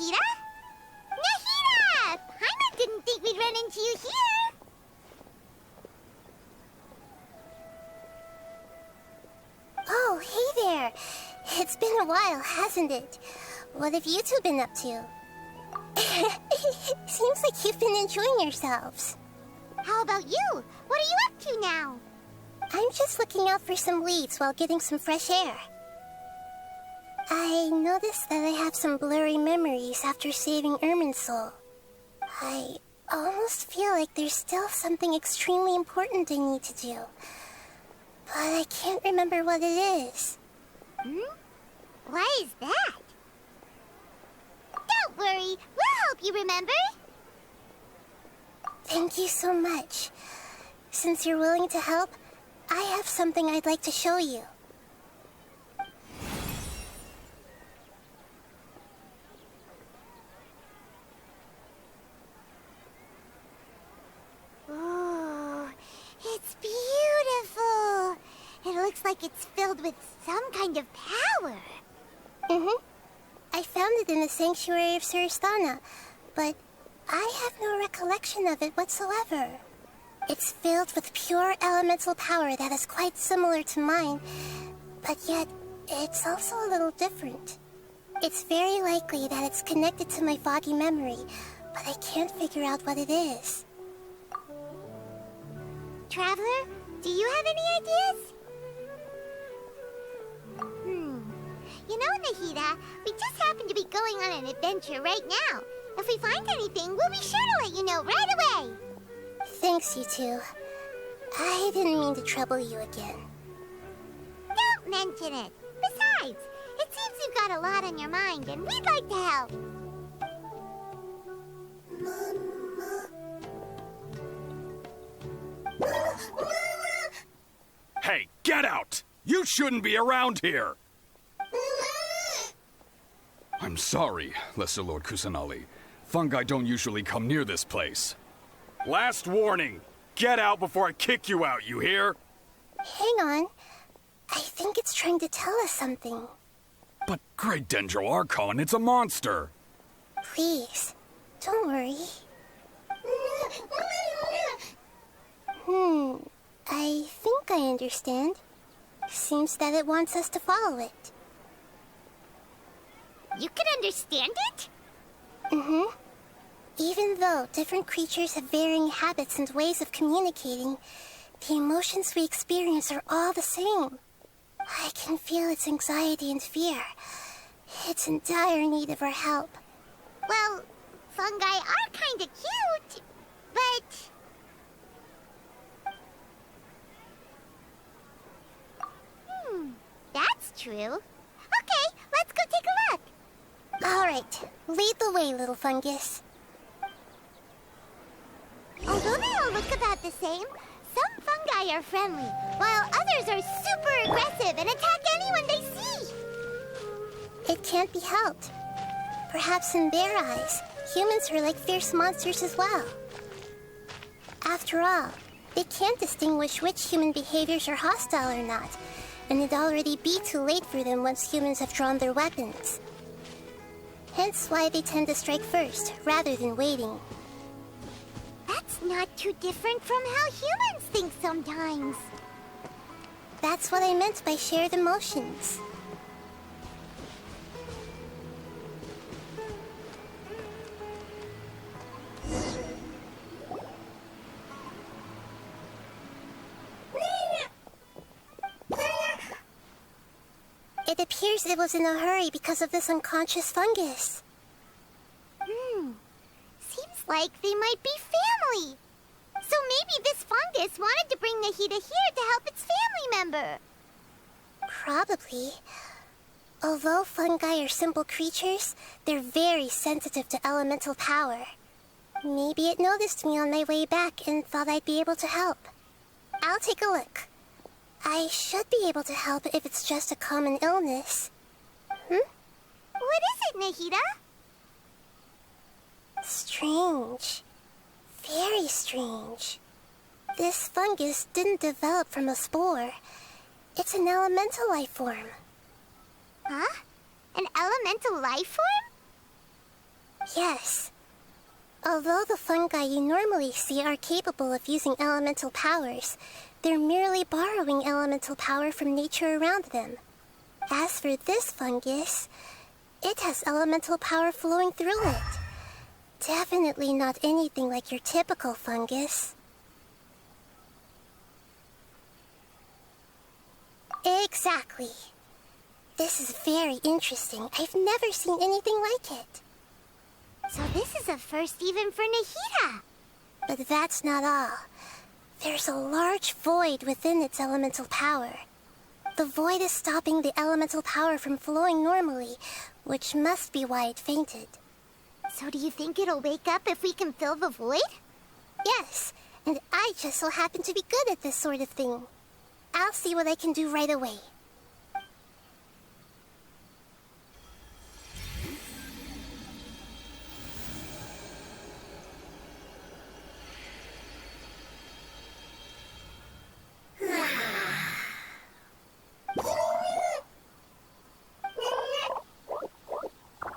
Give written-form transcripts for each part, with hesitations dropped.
Nahida? Nahida! Paimon didn't think we'd run into you here. Oh, hey there. It's been a while, hasn't it? What have you two been up to? Seems like you've been enjoying yourselves. How about you? What are you up to now? I'm just looking out for some leads while getting some fresh air. I noticed that I have some blurry memories after saving Irminsul. I almost feel like there's still something extremely important I need to do. But I can't remember what it is. Why is that? Don't worry, we'll help you remember. Thank you so much. Since you're willing to help, I have something I'd like to show you. Oh, it's beautiful. It looks like it's filled with some kind of power. I found it in the sanctuary of Suristana, but I have no recollection of it whatsoever. It's filled with pure elemental power that is quite similar to mine, but yet it's also a little different. It's very likely that it's connected to my foggy memory, but I can't figure out what it is. Traveler, do you have any ideas? You know, Nahida, we just happen to be going on an adventure right now. If we find anything, we'll be sure to let you know right away. Thanks, you two. I didn't mean to trouble you again. Don't mention it. Besides, it seems you've got a lot on your mind, and we'd like to help. Hey, get out! You shouldn't be around here! I'm sorry, Lesser Lord Kusanali. Fungi don't usually come near this place. Last warning! Get out before I kick you out, you hear? Hang on. I think it's trying to tell us something. But Great Dendro Archon, it's a monster! Please, don't worry. I think I understand. Seems that it wants us to follow it. You can understand it? Even though different creatures have varying habits and ways of communicating, the emotions we experience are all the same. I can feel its anxiety and fear. It's in dire need of our help. Well, fungi are kinda cute, but... that's true. Okay, let's go take a look. All right, lead the way, little fungus. Although they all look about the same, some fungi are friendly, while others are super aggressive and attack anyone they see. It can't be helped. Perhaps in their eyes, humans are like fierce monsters as well. After all, they can't distinguish which human behaviors are hostile or not, and it'd already be too late for them once humans have drawn their weapons. Hence why they tend to strike first, rather than waiting. That's not too different from how humans think sometimes. That's what I meant by shared emotions. It appears it was in a hurry because of this unconscious fungus. Seems like they might be family. So maybe this fungus wanted to bring Nahida here to help its family member. Probably. Although fungi are simple creatures, they're very sensitive to elemental power. Maybe it noticed me on my way back and thought I'd be able to help. I'll take a look. I should be able to help if it's just a common illness. What is it, Nahida? Strange. Very strange. This fungus didn't develop from a spore. It's an elemental life form. Huh? An elemental life form? Yes. Although the fungi you normally see are capable of using elemental powers, they're merely borrowing elemental power from nature around them. As for this fungus, it has elemental power flowing through it. Definitely not anything like your typical fungus. Exactly. This is very interesting. I've never seen anything like it. So this is a first even for Nahida. But that's not all. There's a large void within its elemental power. The void is stopping the elemental power from flowing normally, which must be why it fainted. So do you think it'll wake up if we can fill the void? Yes, and I just so happen to be good at this sort of thing. I'll see what I can do right away.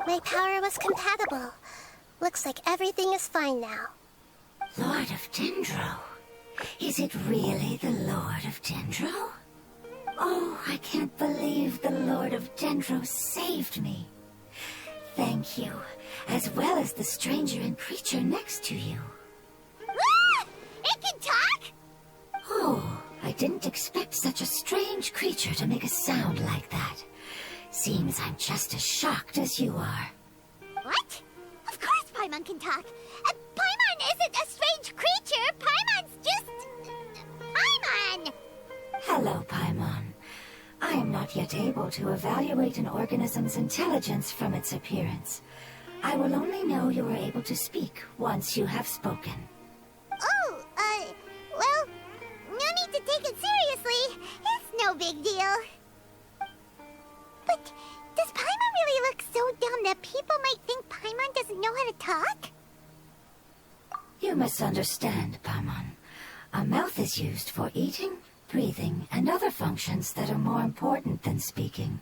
My power was compatible. Looks like everything is fine now. Lord of Dendro? Is it really the Lord of Dendro? Oh, I can't believe the Lord of Dendro saved me. Thank you, as well as the stranger and creature next to you. Ah! It can talk? Oh, I didn't expect such a strange creature to make a sound like that. Seems I'm just as shocked as you are. What? Of course Paimon can talk. Paimon isn't a strange creature. Paimon's just... Paimon! Hello, Paimon. I am not yet able to evaluate an organism's intelligence from its appearance. I will only know you are able to speak once you have spoken. Oh, well, no need to take it seriously. It's no big deal. But does Paimon really look so dumb that people might think Paimon doesn't know how to talk? You misunderstand, Paimon. A mouth is used for eating, breathing, and other functions that are more important than speaking.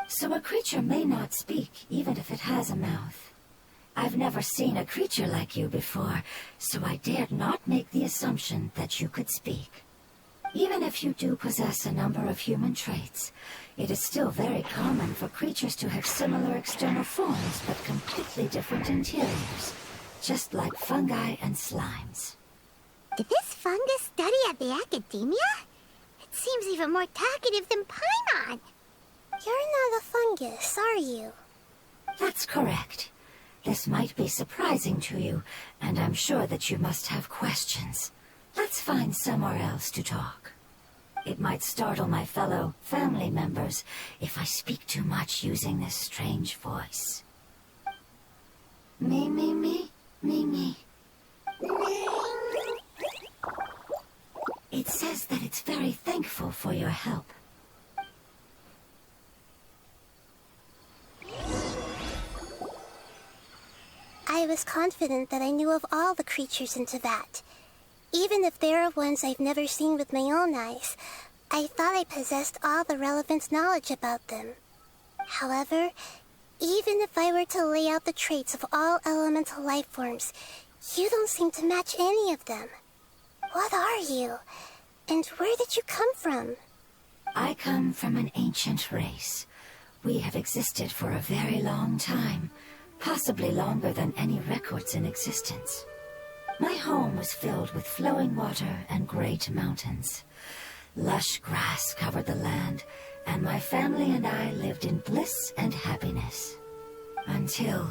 So a creature may not speak, even if it has a mouth. I've never seen a creature like you before, so I dared not make the assumption that you could speak. Even if you do possess a number of human traits, it is still very common for creatures to have similar external forms but completely different interiors, just like fungi and slimes. Did this fungus study at the academia? It seems even more talkative than Paimon. You're not a fungus, are you? That's correct. This might be surprising to you, and I'm sure that you must have questions. Let's find somewhere else to talk. It might startle my fellow family members if I speak too much using this strange voice. Me, me, me, me, me. It says that it's very thankful for your help. I was confident that I knew of all the creatures in Teyvat. Even if there are ones I've never seen with my own eyes, I thought I possessed all the relevant knowledge about them. However, even if I were to lay out the traits of all elemental life forms, you don't seem to match any of them. What are you? And where did you come from? I come from an ancient race. We have existed for a very long time, possibly longer than any records in existence. My home was filled with flowing water and great mountains. Lush grass covered the land, and my family and I lived in bliss and happiness. Until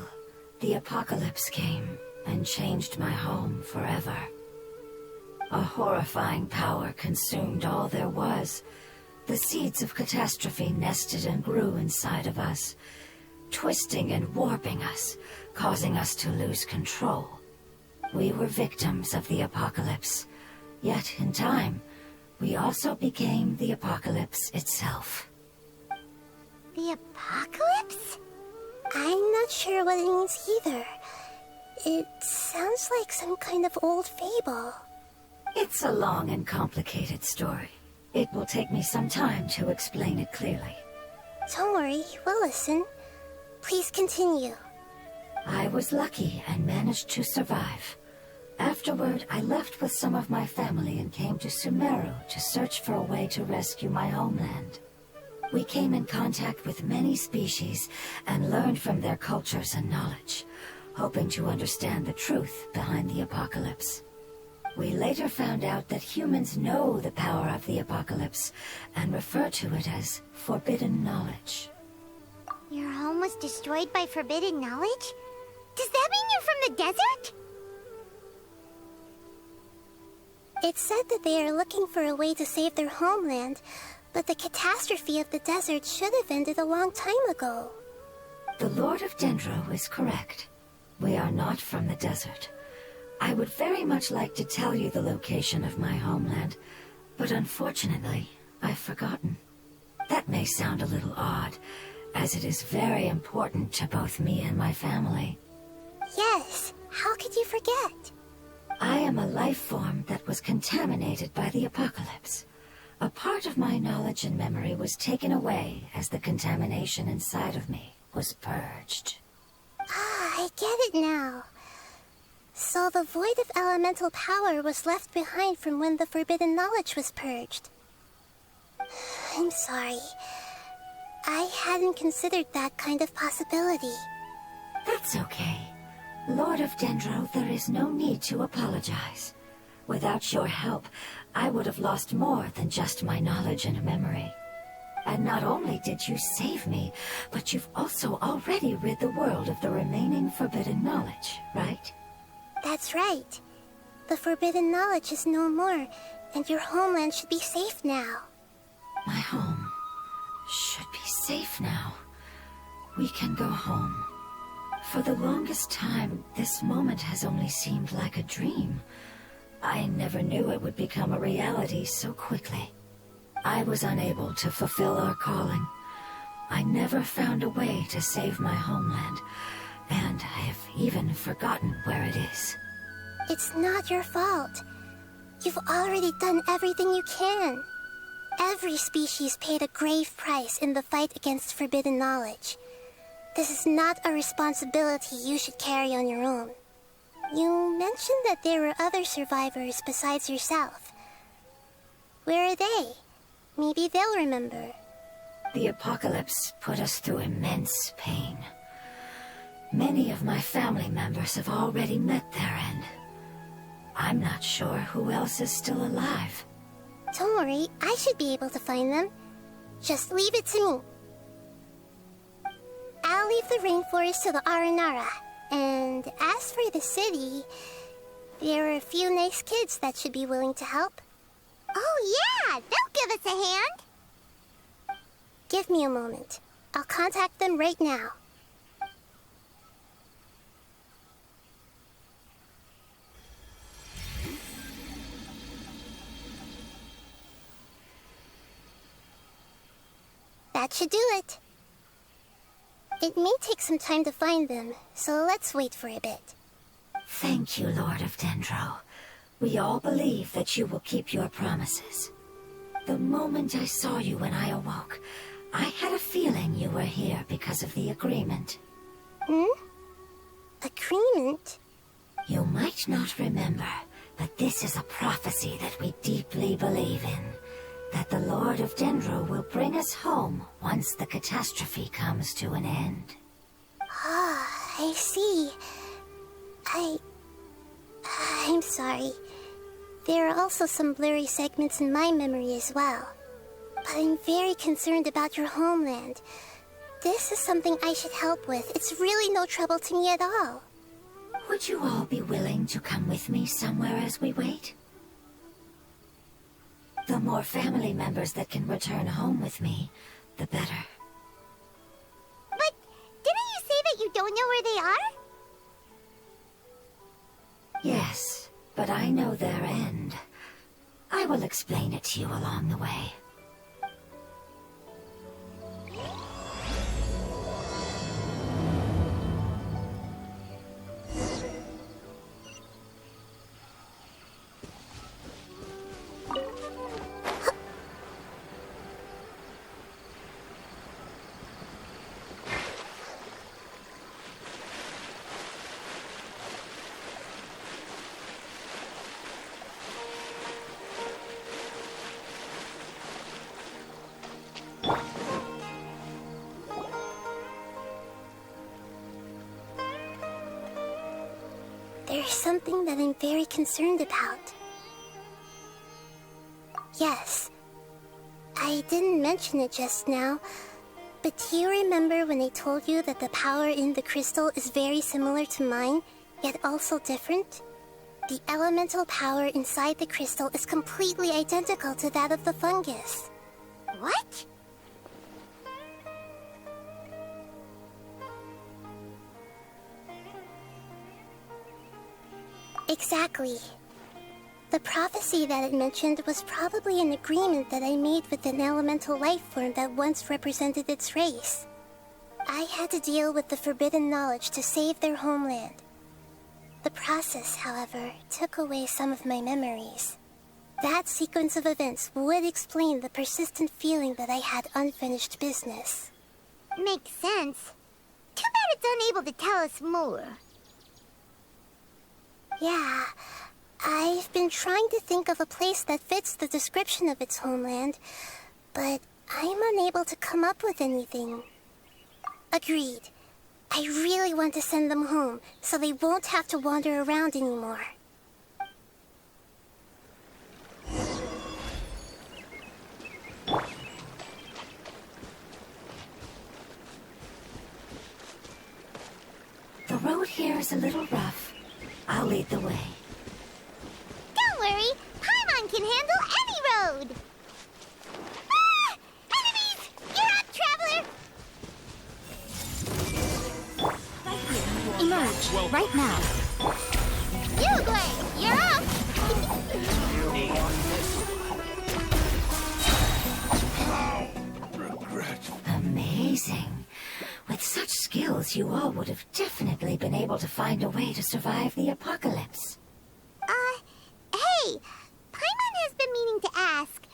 the apocalypse came and changed my home forever. A horrifying power consumed all there was. The seeds of catastrophe nested and grew inside of us, twisting and warping us, causing us to lose control. We were victims of the apocalypse, yet in time, we also became the apocalypse itself. The apocalypse? I'm not sure what it means either. It sounds like some kind of old fable. It's a long and complicated story. It will take me some time to explain it clearly. Don't worry, we'll listen. Please continue. I was lucky and managed to survive. Afterward, I left with some of my family and came to Sumeru to search for a way to rescue my homeland. We came in contact with many species and learned from their cultures and knowledge, hoping to understand the truth behind the apocalypse. We later found out that humans know the power of the apocalypse and refer to it as forbidden knowledge. Your home was destroyed by forbidden knowledge? Does that mean you're from the desert? It's said that they are looking for a way to save their homeland, but the catastrophe of the desert should have ended a long time ago. The Lord of Dendro is correct. We are not from the desert. I would very much like to tell you the location of my homeland, but unfortunately, I've forgotten. That may sound a little odd, as it is very important to both me and my family. Yes, how could you forget? I am a life form that was contaminated by the apocalypse. A part of my knowledge and memory was taken away as the contamination inside of me was purged. Ah, I get it now. So the void of elemental power was left behind from when the forbidden knowledge was purged. I'm sorry. I hadn't considered that kind of possibility. That's okay. Lord of Dendro, there is no need to apologize. Without your help, I would have lost more than just my knowledge and memory. And not only did you save me, but you've also already rid the world of the remaining forbidden knowledge, right? That's right. The forbidden knowledge is no more, and your homeland should be safe now. My home should be safe now. We can go home. For the longest time, this moment has only seemed like a dream. I never knew it would become a reality so quickly. I was unable to fulfill our calling. I never found a way to save my homeland, and I have even forgotten where it is. It's not your fault. You've already done everything you can. Every species paid a grave price in the fight against forbidden knowledge. This is not a responsibility you should carry on your own. You mentioned that there were other survivors besides yourself. Where are they? Maybe they'll remember. The apocalypse put us through immense pain. Many of my family members have already met their end. I'm not sure who else is still alive. Don't worry, I should be able to find them. Just leave it to me. I'll leave the rainforest to the Aranara. And as for the city, there are a few nice kids that should be willing to help. Oh yeah, they'll give us a hand. Give me a moment. I'll contact them right now. That should do it. It may take some time to find them, so let's wait for a bit. Thank you, Lord of Dendro. We all believe that you will keep your promises. The moment I saw you when I awoke, I had a feeling you were here because of the agreement. Agreement? You might not remember, but this is a prophecy that we deeply believe in. That the Lord of Dendro will bring us home once the catastrophe comes to an end. Ah, I see. I'm sorry. There are also some blurry segments in my memory as well. But I'm very concerned about your homeland. This is something I should help with. It's really no trouble to me at all. Would you all be willing to come with me somewhere as we wait? The more family members that can return home with me, the better. But didn't you say that you don't know where they are? Yes, but I know their end. I will explain it to you along the way. something that I'm very concerned about. Yes, I didn't mention it just now, but do you remember when I told you that the power in the crystal is very similar to mine, yet also different? The elemental power inside the crystal is completely identical to that of the fungus. What? Exactly. The prophecy that it mentioned was probably an agreement that I made with an elemental life form that once represented its race. I had to deal with the forbidden knowledge to save their homeland. The process, however, took away some of my memories. That sequence of events would explain the persistent feeling that I had unfinished business. Makes sense. Too bad it's unable to tell us more. Yeah, I've been trying to think of a place that fits the description of its homeland, but I'm unable to come up with anything. Agreed. I really want to send them home, so they won't have to wander around anymore. The road here is a little rough. I'll lead the way. Don't worry, Paimon can handle any road! Ah! Enemies! You're up, traveler! Emerge, right now. Uglay, you're up! Amazing. With such skills, you all would have definitely been able to find a way to survive the apocalypse. Hey! Paimon has been meaning to ask.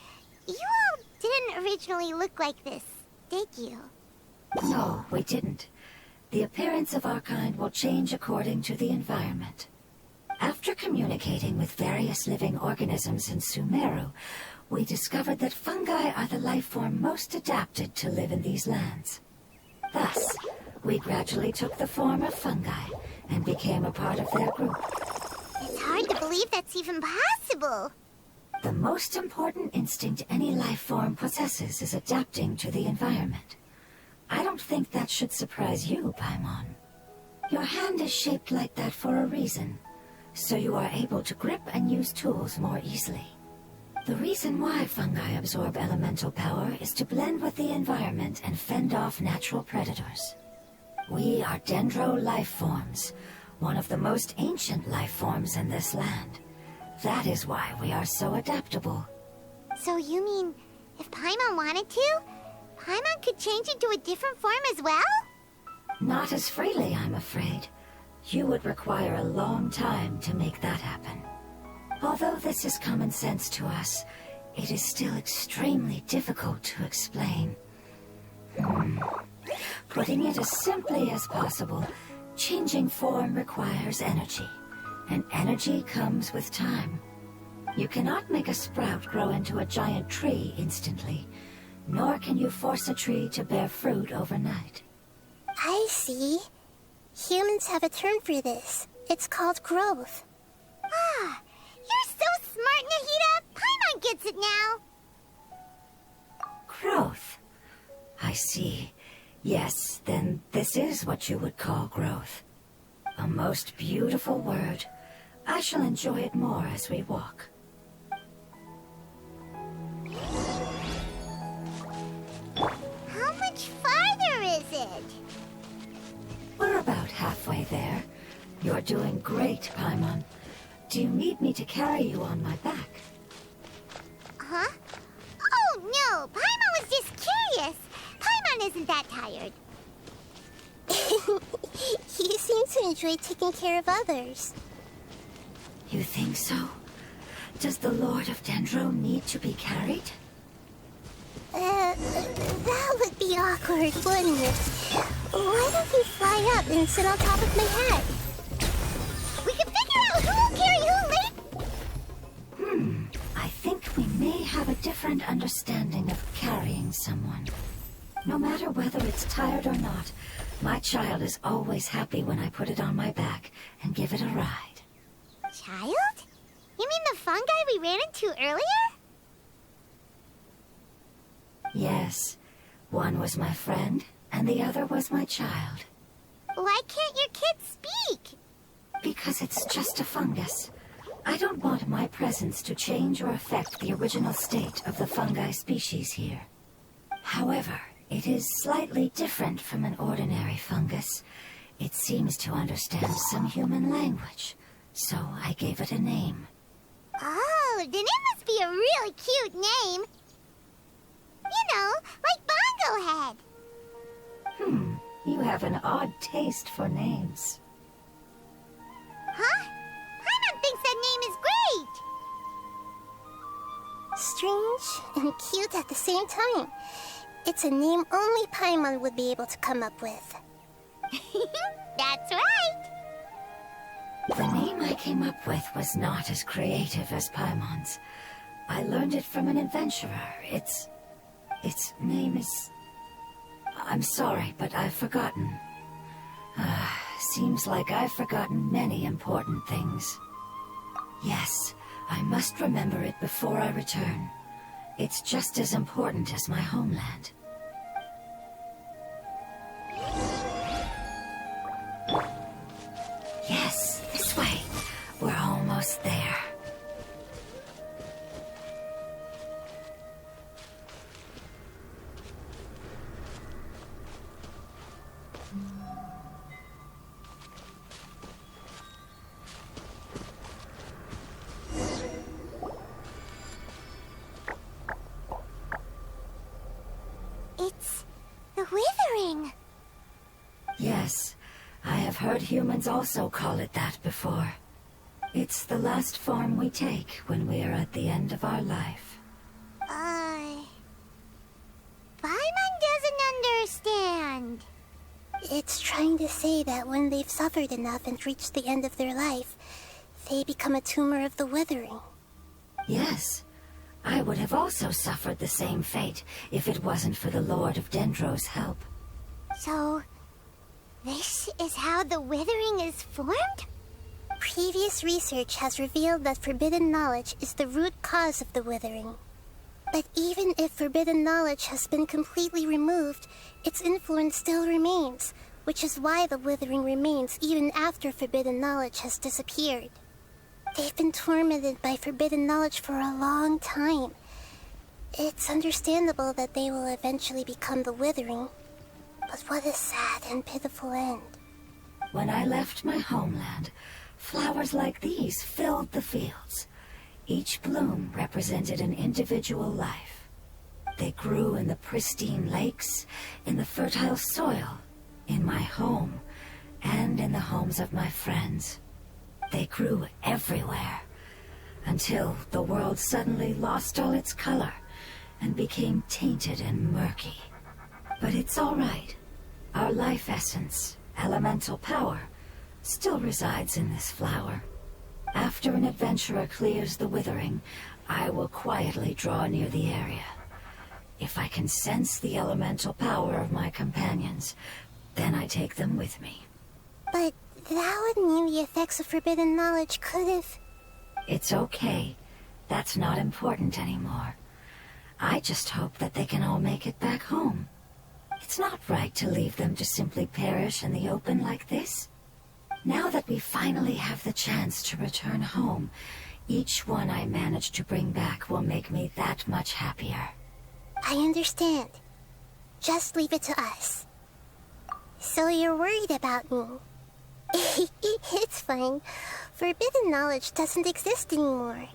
You all didn't originally look like this, did you? No, we didn't. The appearance of our kind will change according to the environment. After communicating with various living organisms in Sumeru, we discovered that fungi are the life form most adapted to live in these lands. Thus, we gradually took the form of fungi and became a part of their group. It's hard to believe that's even possible. The most important instinct any life form possesses is adapting to the environment. I don't think that should surprise you, Paimon. Your hand is shaped like that for a reason, so you are able to grip and use tools more easily. The reason why fungi absorb elemental power is to blend with the environment and fend off natural predators. We are dendro life forms, one of the most ancient life forms in this land. That is why we are so adaptable. So you mean, if Paimon wanted to, Paimon could change into a different form as well? Not as freely, I'm afraid. You would require a long time to make that happen. Although this is common sense to us, it is still extremely difficult to explain. Putting it as simply as possible, changing form requires energy, and energy comes with time. You cannot make a sprout grow into a giant tree instantly, nor can you force a tree to bear fruit overnight. I see. Humans have a term for this. It's called growth. Ah, you're so smart, Nahida! Paimon gets it now! Growth. I see. Yes, then this is what you would call growth. A most beautiful word. I shall enjoy it more as we walk. How much farther is it? We're about halfway there. You're doing great, Paimon. Do you need me to carry you on my back? Huh? Oh, no! Paimon was just curious! Paimon isn't that tired. You seem to enjoy taking care of others. You think so? Does the Lord of Dendro need to be carried? That would be awkward, wouldn't it? Why don't you fly up and sit on top of my head? We can figure out who will carry who later! I think we may have a different understanding of carrying someone. No matter whether it's tired or not, my child is always happy when I put it on my back and give it a ride. Child? You mean the fungi we ran into earlier? Yes. One was my friend, and the other was my child. Why can't your kid speak? Because it's just a fungus. I don't want my presence to change or affect the original state of the fungi species here. However, it is slightly different from an ordinary fungus. It seems to understand some human language, so I gave it a name. Oh, then it must be a really cute name. You know, like Bongo Head. You have an odd taste for names. Huh? Paimon thinks that name is great. Strange and cute at the same time. It's a name only Paimon would be able to come up with. That's right. The name I came up with was not as creative as Paimon's. I learned it from an adventurer. Its name is... I'm sorry, but I've forgotten. Seems like I've forgotten many important things. Yes, I must remember it before I return. It's just as important as my homeland. Yes, this way. We're almost there. It's the withering. Yes, I have heard humans also call it that before. It's the last form we take when we are at the end of our life. Paimon doesn't understand. It's trying to say that when they've suffered enough and reached the end of their life, they become a tumor of the withering. Yes, I would have also suffered the same fate if it wasn't for the Lord of Dendro's help. So, this is how the withering is formed? Previous research has revealed that forbidden knowledge is the root cause of the withering. But even if forbidden knowledge has been completely removed, its influence still remains, which is why the withering remains even after forbidden knowledge has disappeared. They've been tormented by forbidden knowledge for a long time. It's understandable that they will eventually become the withering. But what a sad and pitiful end. When I left my homeland, flowers like these filled the fields. Each bloom represented an individual life. They grew in the pristine lakes, in the fertile soil, in my home, and in the homes of my friends. They grew everywhere, until the world suddenly lost all its color and became tainted and murky. But it's all right. Our life essence, elemental power, still resides in this flower. After an adventurer clears the withering, I will quietly draw near the area. If I can sense the elemental power of my companions, then I take them with me. But that would mean the effects of forbidden knowledge could have... It's okay. That's not important anymore. I just hope that they can all make it back home. It's not right to leave them to simply perish in the open like this. Now that we finally have the chance to return home, each one I manage to bring back will make me that much happier. I understand. Just leave it to us. So you're worried about me? It's fine. Forbidden knowledge doesn't exist anymore.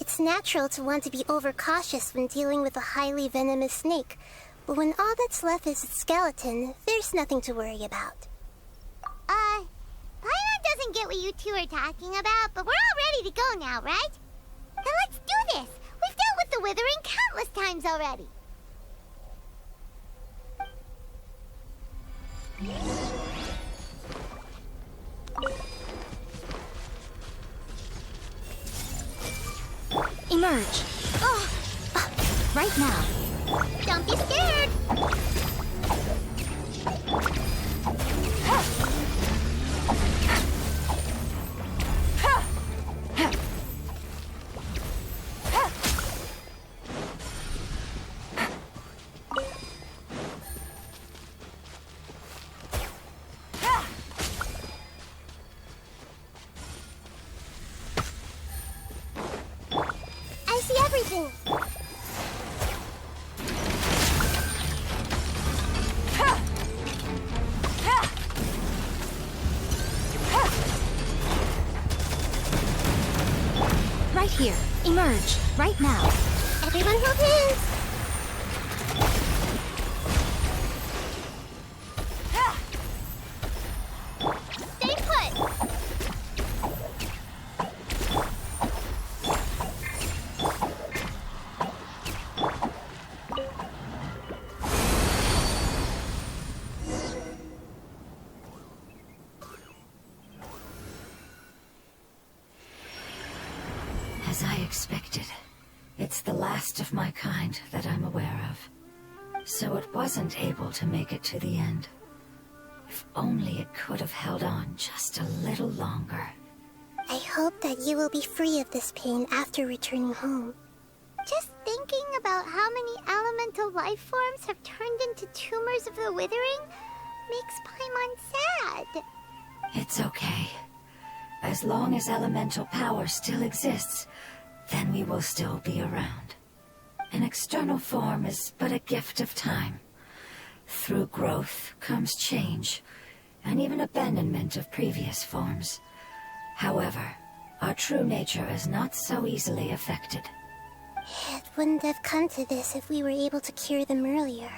It's natural to want to be overcautious when dealing with a highly venomous snake, but when all that's left is its skeleton, there's nothing to worry about. Paimon doesn't get what you two are talking about, but we're all ready to go now, right? Then let's do this! We've dealt with the withering countless times already! Emerge. Right now. Don't be scared! switch, right now. Everyone hold hands! Stay put! As I expected, it's the last of my kind that I'm aware of. So it wasn't able to make it to the end. If only it could have held on just a little longer. I hope that you will be free of this pain after returning home. Just thinking about how many elemental life forms have turned into tumors of the withering makes Paimon sad. It's okay. As long as elemental power still exists, then we will still be around. An external form is but a gift of time. Through growth comes change, and even abandonment of previous forms. However, our true nature is not so easily affected. It wouldn't have come to this if we were able to cure them earlier.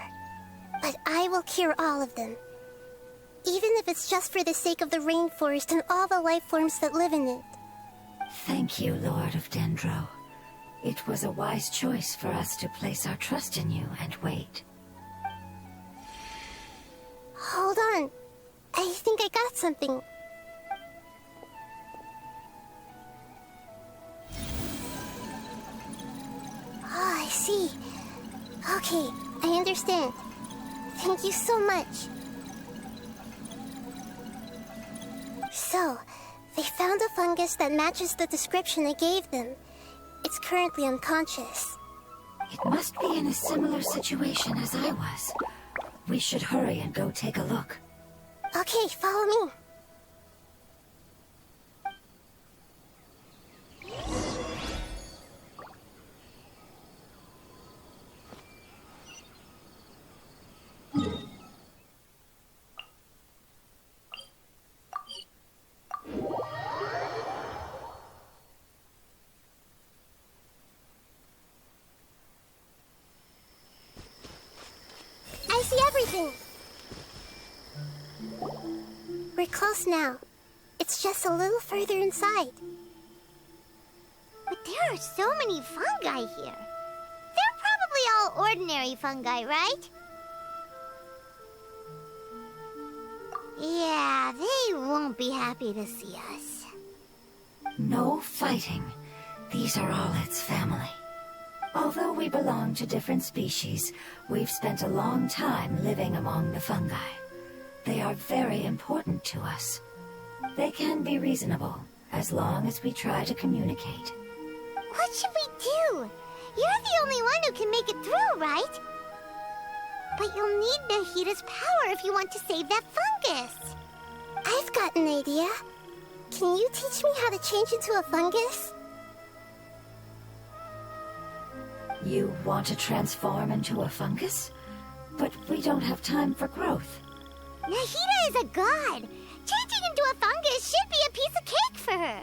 But I will cure all of them. Even if it's just for the sake of the rainforest and all the life forms that live in it. Thank you, Lord of Dendro. It was a wise choice for us to place our trust in you and wait. Hold on. I think I got something. Oh, I see. Okay, I understand. Thank you so much. So, they found a fungus that matches the description I gave them. It's currently unconscious. It must be in a similar situation as I was. We should hurry and go take a look. Okay, follow me. I see everything. We're close now. It's just a little further inside. But there are so many fungi here. They're probably all ordinary fungi, right? Yeah, they won't be happy to see us. No fighting. These are all its family. Although we belong to different species, we've spent a long time living among the fungi. They are very important to us. They can be reasonable, as long as we try to communicate. What should we do? You're the only one who can make it through, right? But you'll need Nahida's power if you want to save that fungus. I've got an idea. Can you teach me how to change into a fungus? You want to transform into a fungus? But we don't have time for growth. Nahida is a god. Changing into a fungus should be a piece of cake for her.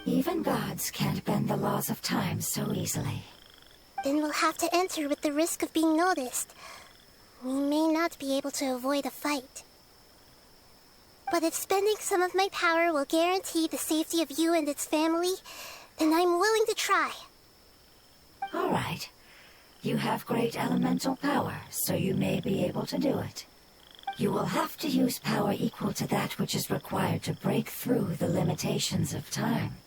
Even gods can't bend the laws of time so easily. Then we'll have to enter with the risk of being noticed. We may not be able to avoid a fight. But if spending some of my power will guarantee the safety of you and its family, then I'm willing to try. All right. You have great elemental power, so you may be able to do it. You will have to use power equal to that which is required to break through the limitations of time.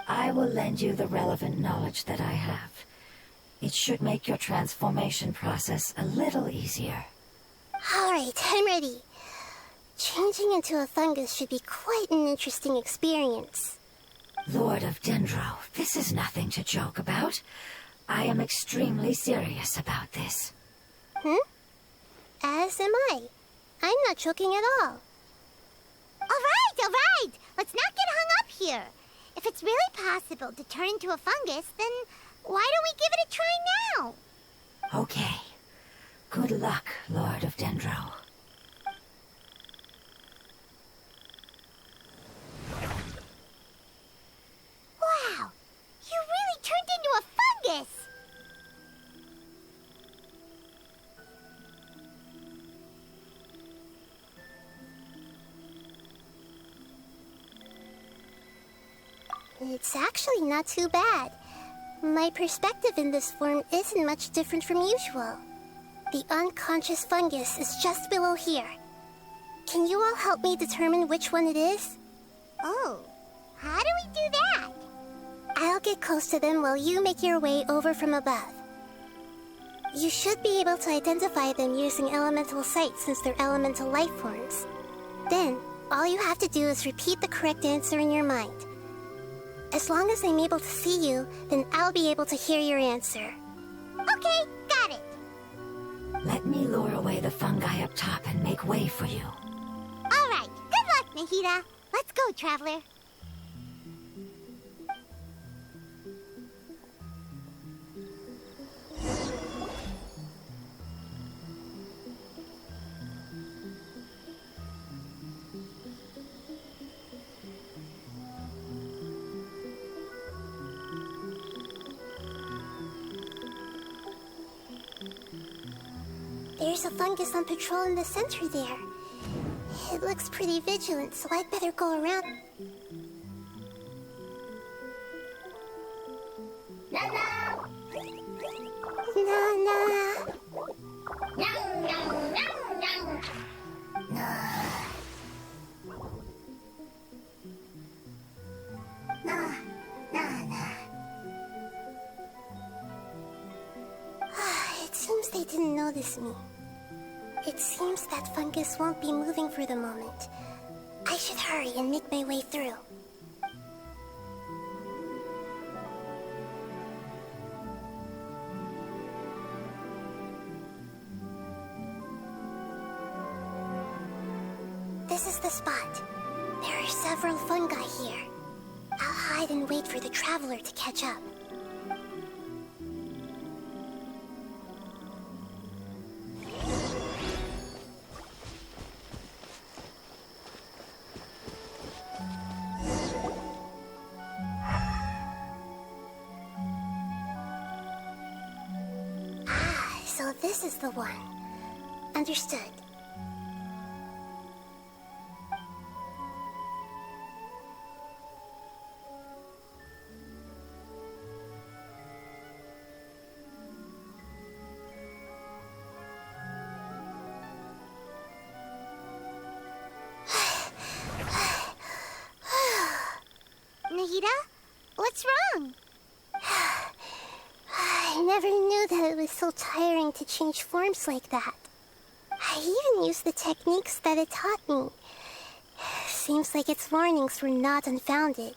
I will lend you the relevant knowledge that I have. It should make your transformation process a little easier. All right, I'm ready. Changing into a fungus should be quite an interesting experience. Lord of Dendro, this is nothing to joke about. I am extremely serious about this. As am I. I'm not joking at all. All right. Let's not get hung up here. If it's really possible to turn into a fungus, then why don't we give it a try now? Okay. Good luck, Lord of Dendro. Wow, you really turned into a It's actually not too bad. My perspective in this form isn't much different from usual. The unconscious fungus is just below here. Can you all help me determine which one it is? Oh, how do we do that? I'll get close to them while you make your way over from above. You should be able to identify them using elemental sight since they're elemental life forms. Then, all you have to do is repeat the correct answer in your mind. As long as I'm able to see you, then I'll be able to hear your answer. Okay, got it. Let me lure away the fungi up top and make way for you. All right, good luck, Nahida. Let's go, Traveler. There's a fungus on patrol in the center there. It looks pretty vigilant, so I'd better go around. Nana! It seems they didn't notice me. It seems that fungus won't be moving for the moment. I should hurry and make my way through. This is the spot. There are several fungi here. I'll hide and wait for the traveler to catch up. So this is the one. Understood. Nahida, what's wrong? I never knew that it was so tiring to change forms like that. I even used the techniques that it taught me. Seems like its warnings were not unfounded.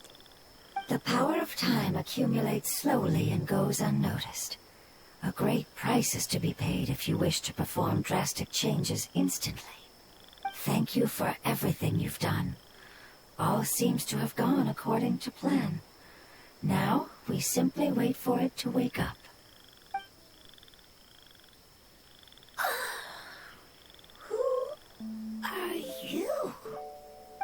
The power of time accumulates slowly and goes unnoticed. A great price is to be paid if you wish to perform drastic changes instantly. Thank you for everything you've done. All seems to have gone according to plan. Now, we simply wait for it to wake up. Are you?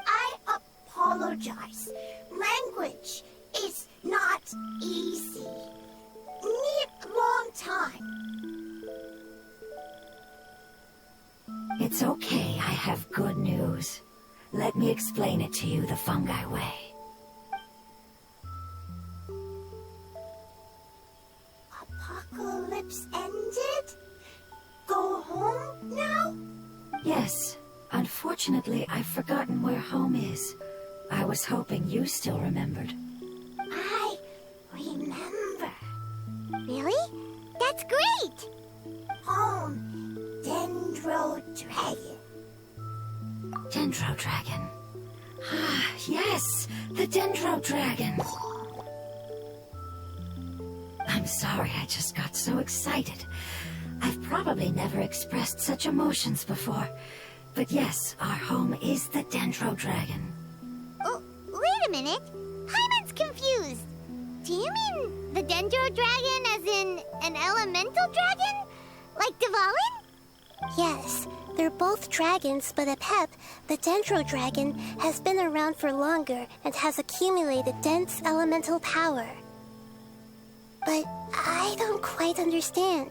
I apologize. Language is not easy. Need long time. It's okay, I have good news. Let me explain it to you the fungi way. Apocalypse ended? Go home now? Yes. Unfortunately, I've forgotten where home is. I was hoping you still remembered. I remember. Really? That's great! Home, Dendro Dragon. Dendro Dragon. Ah, yes! The Dendro Dragon! I'm sorry, I just got so excited. I've probably never expressed such emotions before. But yes, our home is the Dendro Dragon. Oh, wait a minute. Hyman's confused. Do you mean the Dendro Dragon as in an elemental dragon? Like Dvalin? Yes, they're both dragons, but Apep, the Dendro Dragon, has been around for longer and has accumulated dense elemental power. But I don't quite understand.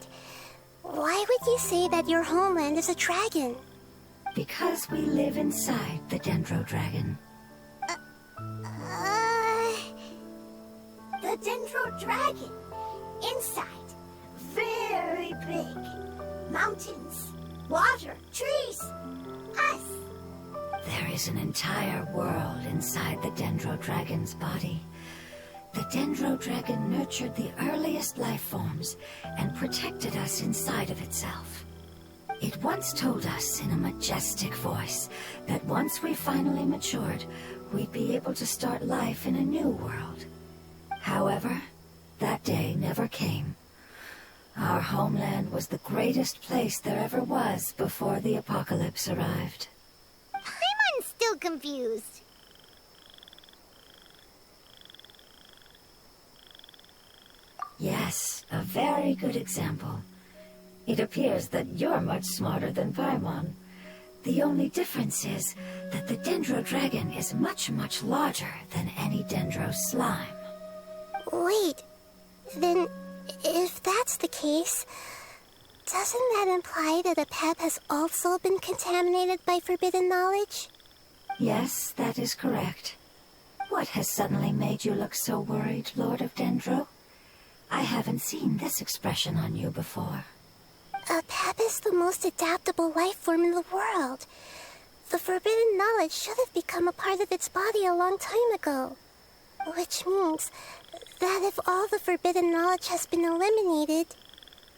Why would you say that your homeland is a dragon? Because we live inside the Dendro Dragon. the Dendro Dragon. Inside, very big. Mountains, water, trees, us. There is an entire world inside the Dendro Dragon's body. The Dendro Dragon nurtured the earliest life forms and protected us inside of itself. It once told us in a majestic voice that once we finally matured, we'd be able to start life in a new world. However, that day never came. Our homeland was the greatest place there ever was before the apocalypse arrived. I'm still confused. Yes, a very good example. It appears that you're much smarter than Paimon. The only difference is that the Dendro Dragon is much, much larger than any Dendro slime. Wait, then if that's the case, doesn't that imply that Apep has also been contaminated by forbidden knowledge? Yes, that is correct. What has suddenly made you look so worried, Lord of Dendro? I haven't seen this expression on you before. Apep is the most adaptable life form in the world. The forbidden knowledge should have become a part of its body a long time ago. Which means that if all the forbidden knowledge has been eliminated,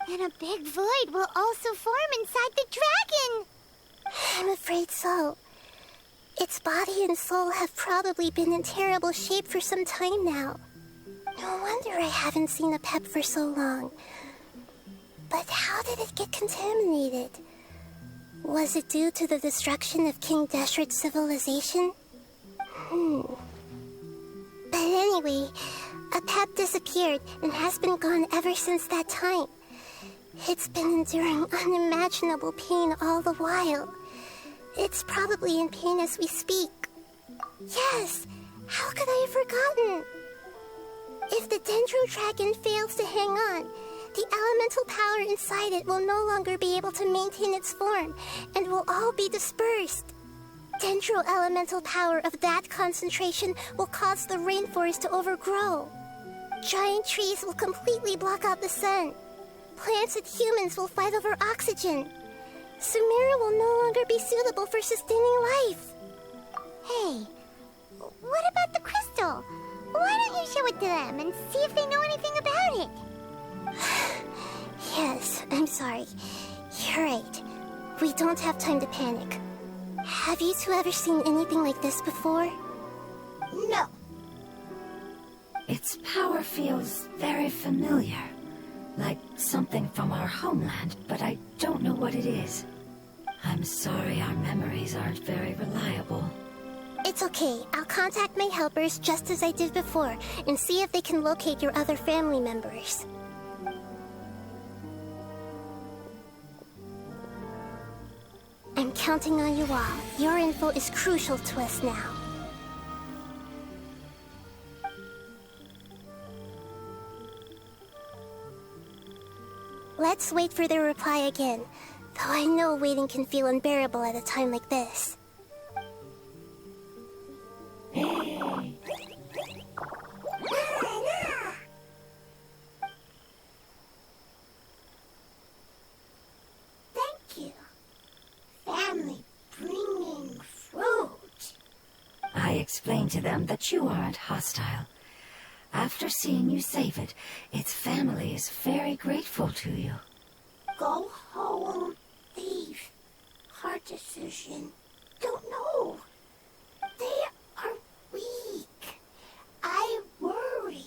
then a big void will also form inside the dragon. I'm afraid so. Its body and soul have probably been in terrible shape for some time now. No wonder I haven't seen Apep for so long. But how did it get contaminated? Was it due to the destruction of King Deshret's civilization? But anyway, Apep disappeared and has been gone ever since that time. It's been enduring unimaginable pain all the while. It's probably in pain as we speak. Yes, how could I have forgotten? If the Dendro Dragon fails to hang on, the elemental power inside it will no longer be able to maintain its form and will all be dispersed. Dendro elemental power of that concentration will cause the rainforest to overgrow. Giant trees will completely block out the sun. Plants and humans will fight over oxygen. Sumeru will no longer be suitable for sustaining life. Hey, what about the crystal? Why don't you show it to them and see if they know anything about it? Yes, I'm sorry. You're right. We don't have time to panic. Have you two ever seen anything like this before? No. Its power feels very familiar. Like something from our homeland, but I don't know what it is. I'm sorry our memories aren't very reliable. It's okay. I'll contact my helpers just as I did before and see if they can locate your other family members. I'm counting on you all. Your info is crucial to us now. Let's wait for their reply again, though I know waiting can feel unbearable at a time like this. Thank you. Family bringing fruit. I explained to them that you aren't hostile. After seeing you save it, its family is very grateful to you. Go home, leave. Hard decision. Don't know. They are weak. I worry.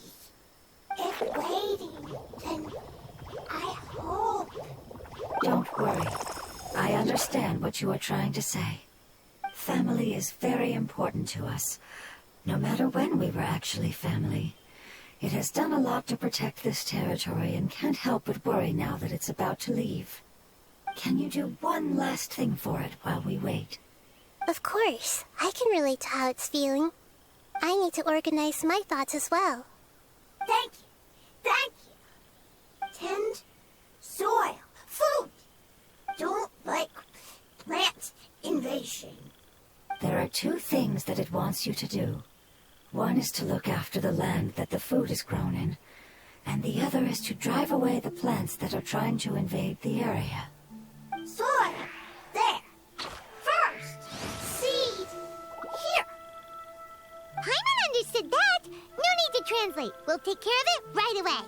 If waiting, then I hope. Don't worry. I understand what you are trying to say. Family is very important to us, no matter when we were actually family. It has done a lot to protect this territory and can't help but worry now that it's about to leave. Can you do one last thing for it while we wait? Of course. I can relate to how it's feeling. I need to organize my thoughts as well. Thank you. Thank you. Tend soil. Food. Don't like plant invasion. There are two things that it wants you to do. One is to look after the land that the food is grown in, and the other is to drive away the plants that are trying to invade the area. Soil. There. First. Seed. Here. Paimon understood that. No need to translate. We'll take care of it right away.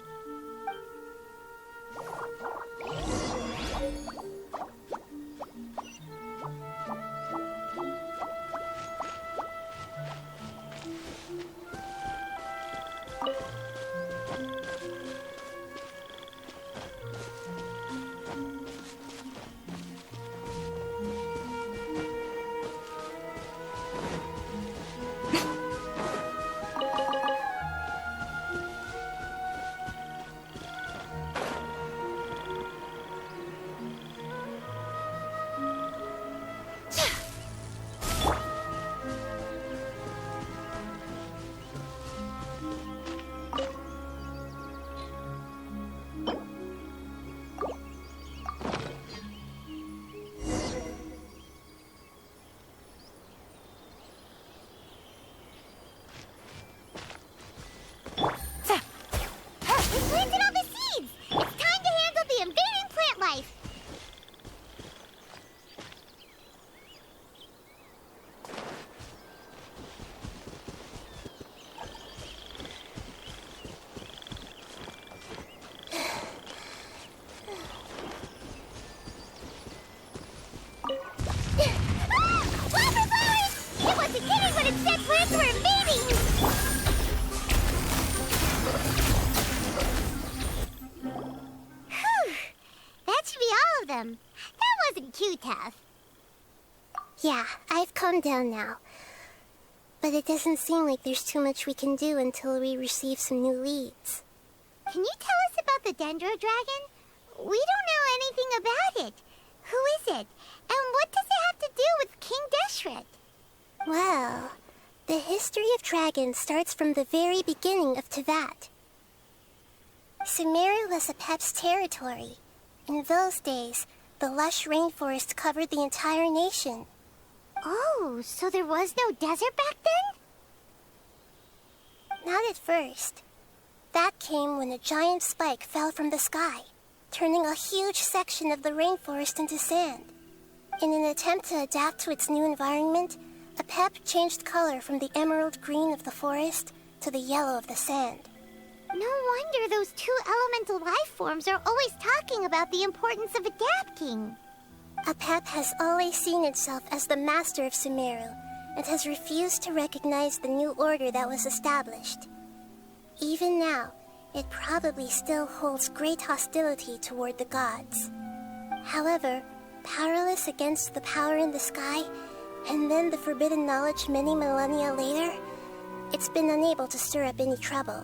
We planted all the seeds! It's time to handle the invading plant life! Water blowers! It wasn't kidding when it said plants were invading! Whew. That should be all of them. That wasn't too tough. Yeah, I've calmed down now. But it doesn't seem like there's too much we can do until we receive some new leads. Can you tell us about the Dendro Dragon? We don't know anything about it. Who is it? And what does it have to do with King Deshret? Well, the history of dragons starts from the very beginning of Tevat. Sumeru was Apep's territory. In those days, the lush rainforest covered the entire nation. Oh, so there was no desert back then? Not at first. That came when a giant spike fell from the sky, turning a huge section of the rainforest into sand. In an attempt to adapt to its new environment, Apep changed color from the emerald green of the forest to the yellow of the sand. No wonder those two elemental life forms are always talking about the importance of adapting. Apep has always seen itself as the master of Sumeru and has refused to recognize the new order that was established. Even now, it probably still holds great hostility toward the gods. However, powerless against the power in the sky, and then the forbidden knowledge many millennia later, it's been unable to stir up any trouble.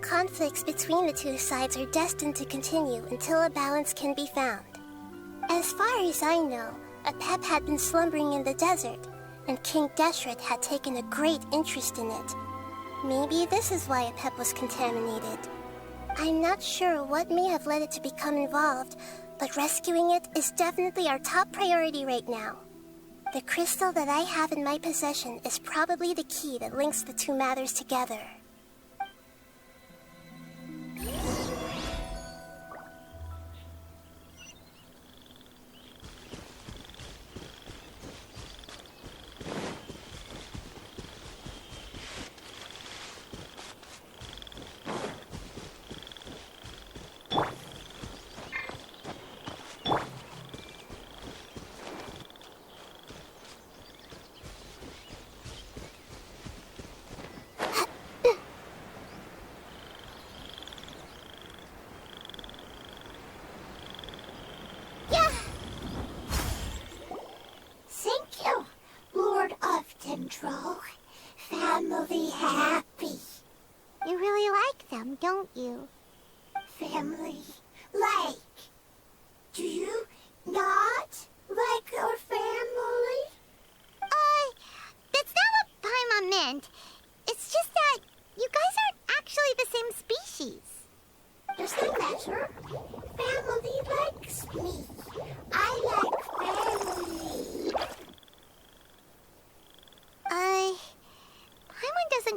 Conflicts between the two sides are destined to continue until a balance can be found. As far as I know, Apep had been slumbering in the desert, and King Deshret had taken a great interest in it. Maybe this is why Apep was contaminated. I'm not sure what may have led it to become involved, but rescuing it is definitely our top priority right now. The crystal that I have in my possession is probably the key that links the two matters together. Thank you, Lord of Dendro. Family happy. You really like them, don't you? Family like. Do you not like your family? That's not what Paimon meant. It's just that you guys aren't actually the same species. Doesn't matter. Family likes me. I like family. Paimon doesn't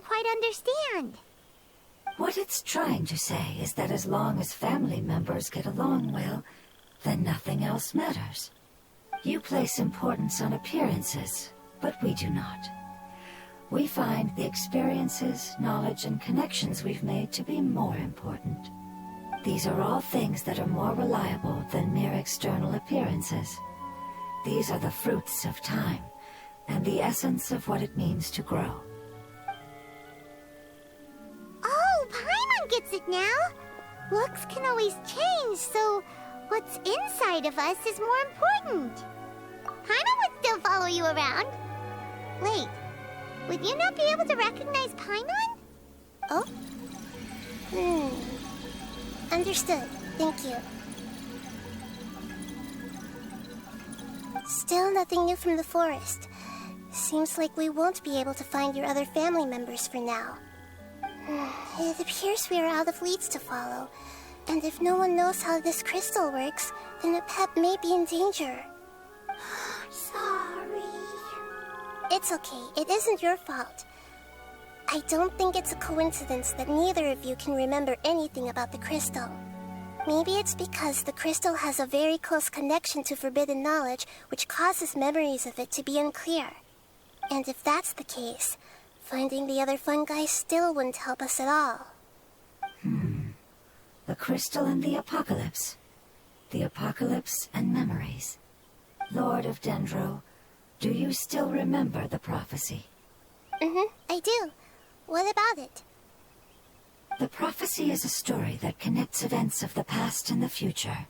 trying to say is that as long as family members get along well, then nothing else matters. You place importance on appearances, but we do not. We find the experiences, knowledge, and connections we've made to be more important. These are all things that are more reliable than mere external appearances. These are the fruits of time, and the essence of what it means to grow. Oh, Paimon gets it now! Looks can always change, so what's inside of us is more important. Paimon would still follow you around. Wait, would you not be able to recognize Paimon? Oh? Understood. Thank you. Still nothing new from the forest. Seems like we won't be able to find your other family members for now. It appears we are out of leads to follow, and if no one knows how this crystal works, then Apep may be in danger. Sorry. It's okay. It isn't your fault. I don't think it's a coincidence that neither of you can remember anything about the crystal. Maybe it's because the crystal has a very close connection to forbidden knowledge, which causes memories of it to be unclear. And if that's the case, finding the other fungi still wouldn't help us at all. The crystal and the apocalypse. The apocalypse and memories. Lord of Dendro, do you still remember the prophecy? I do. What about it? The prophecy is a story that connects events of the past and the future.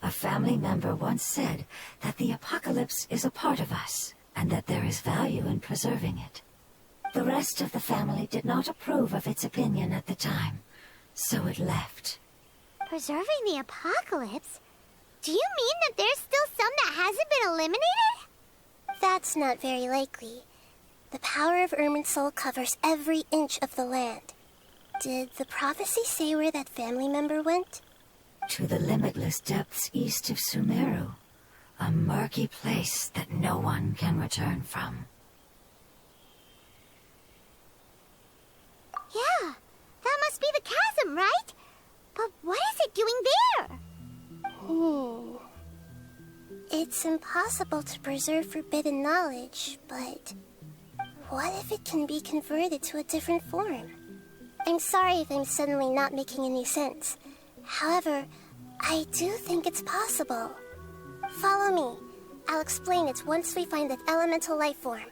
A family member once said that the apocalypse is a part of us, and that there is value in preserving it. The rest of the family did not approve of its opinion at the time, so it left. Preserving the apocalypse? Do you mean that there's still some that hasn't been eliminated? That's not very likely. The power of Irminsul covers every inch of the land. Did the prophecy say where that family member went? To the limitless depths east of Sumeru, a murky place that no one can return from. Yeah, that must be the chasm, right? But what is it doing there? It's impossible to preserve forbidden knowledge, but what if it can be converted to a different form? I'm sorry if I'm suddenly not making any sense. However, I do think it's possible. Follow me. I'll explain it once we find that elemental life form.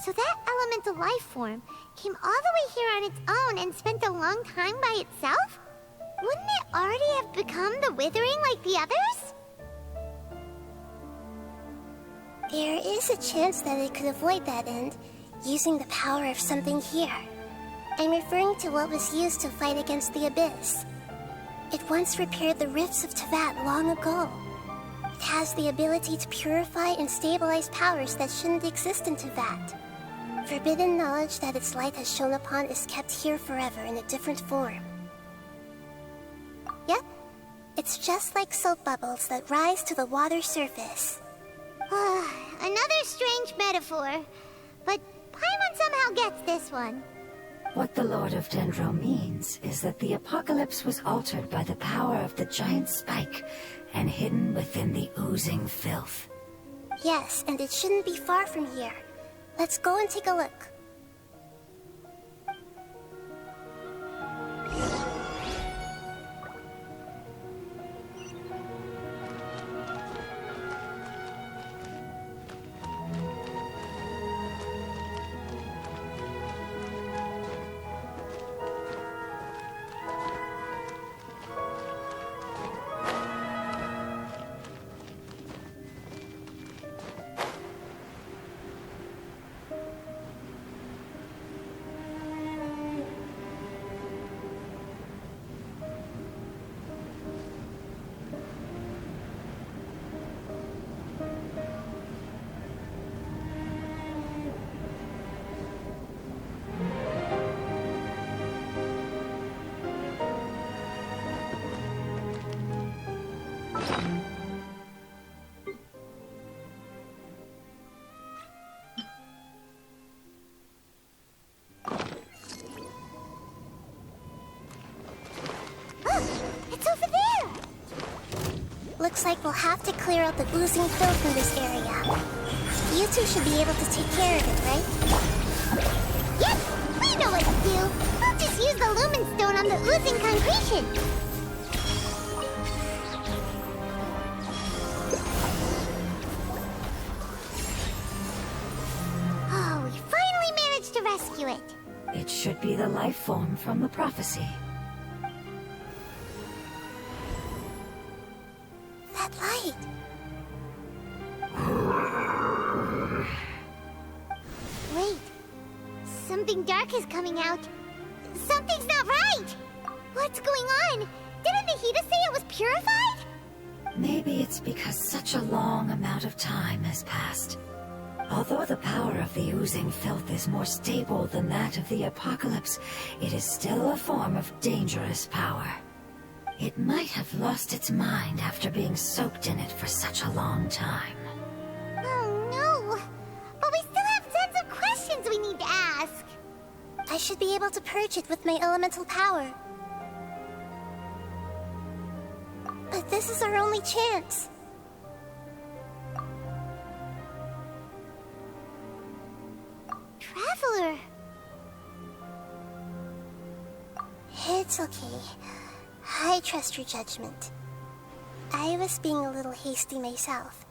So that elemental life form came all the way here on its own and spent a long time by itself? Wouldn't it already have become the Withering like the others? There is a chance that it could avoid that end, using the power of something here. I'm referring to what was used to fight against the Abyss. It once repaired the rifts of Tevat long ago. It has the ability to purify and stabilize powers that shouldn't exist in Tevat. Forbidden knowledge that its light has shone upon is kept here forever in a different form. Yep, it's just like soap bubbles that rise to the water surface. Another strange metaphor, but Paimon somehow gets this one. What the Lord of Dendro means is that the apocalypse was altered by the power of the giant spike and hidden within the oozing filth. Yes, and it shouldn't be far from here. Let's go and take a look. Looks like we'll have to clear out the oozing filth in this area. You two should be able to take care of it, right? Yep, we know what to do. We'll just use the lumen stone on the oozing concretion. Oh, we finally managed to rescue it. It should be the life form from the prophecy. That light. Wait, something dark is coming out. Something's not right. What's going on? Didn't Nahida say it was purified? Maybe it's because such a long amount of time has passed. Although the power of the oozing filth is more stable than that of the apocalypse, it is still a form of dangerous power. It might have lost its mind after being soaked in it for such a long time. Oh no, but we still have tons of questions we need to ask. I should be able to purge it with my elemental power. But this is our only chance. Traveler. It's okay. I trust your judgment. I was being a little hasty myself.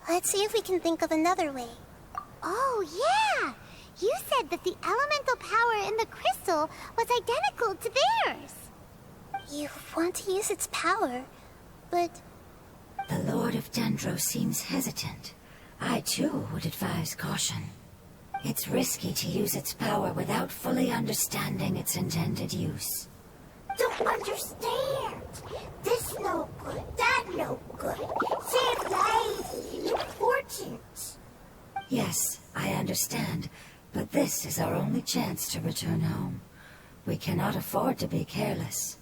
Let's see if we can think of another way. Oh yeah, you said that the elemental power in the crystal was identical to theirs. You want to use its power, but... The Lord of Dendro seems hesitant. I too would advise caution. It's risky to use its power without fully understanding its intended use. Don't understand. This no good, that no good. Save lives. Important. Yes, I understand, but this is our only chance to return home. We cannot afford to be careless.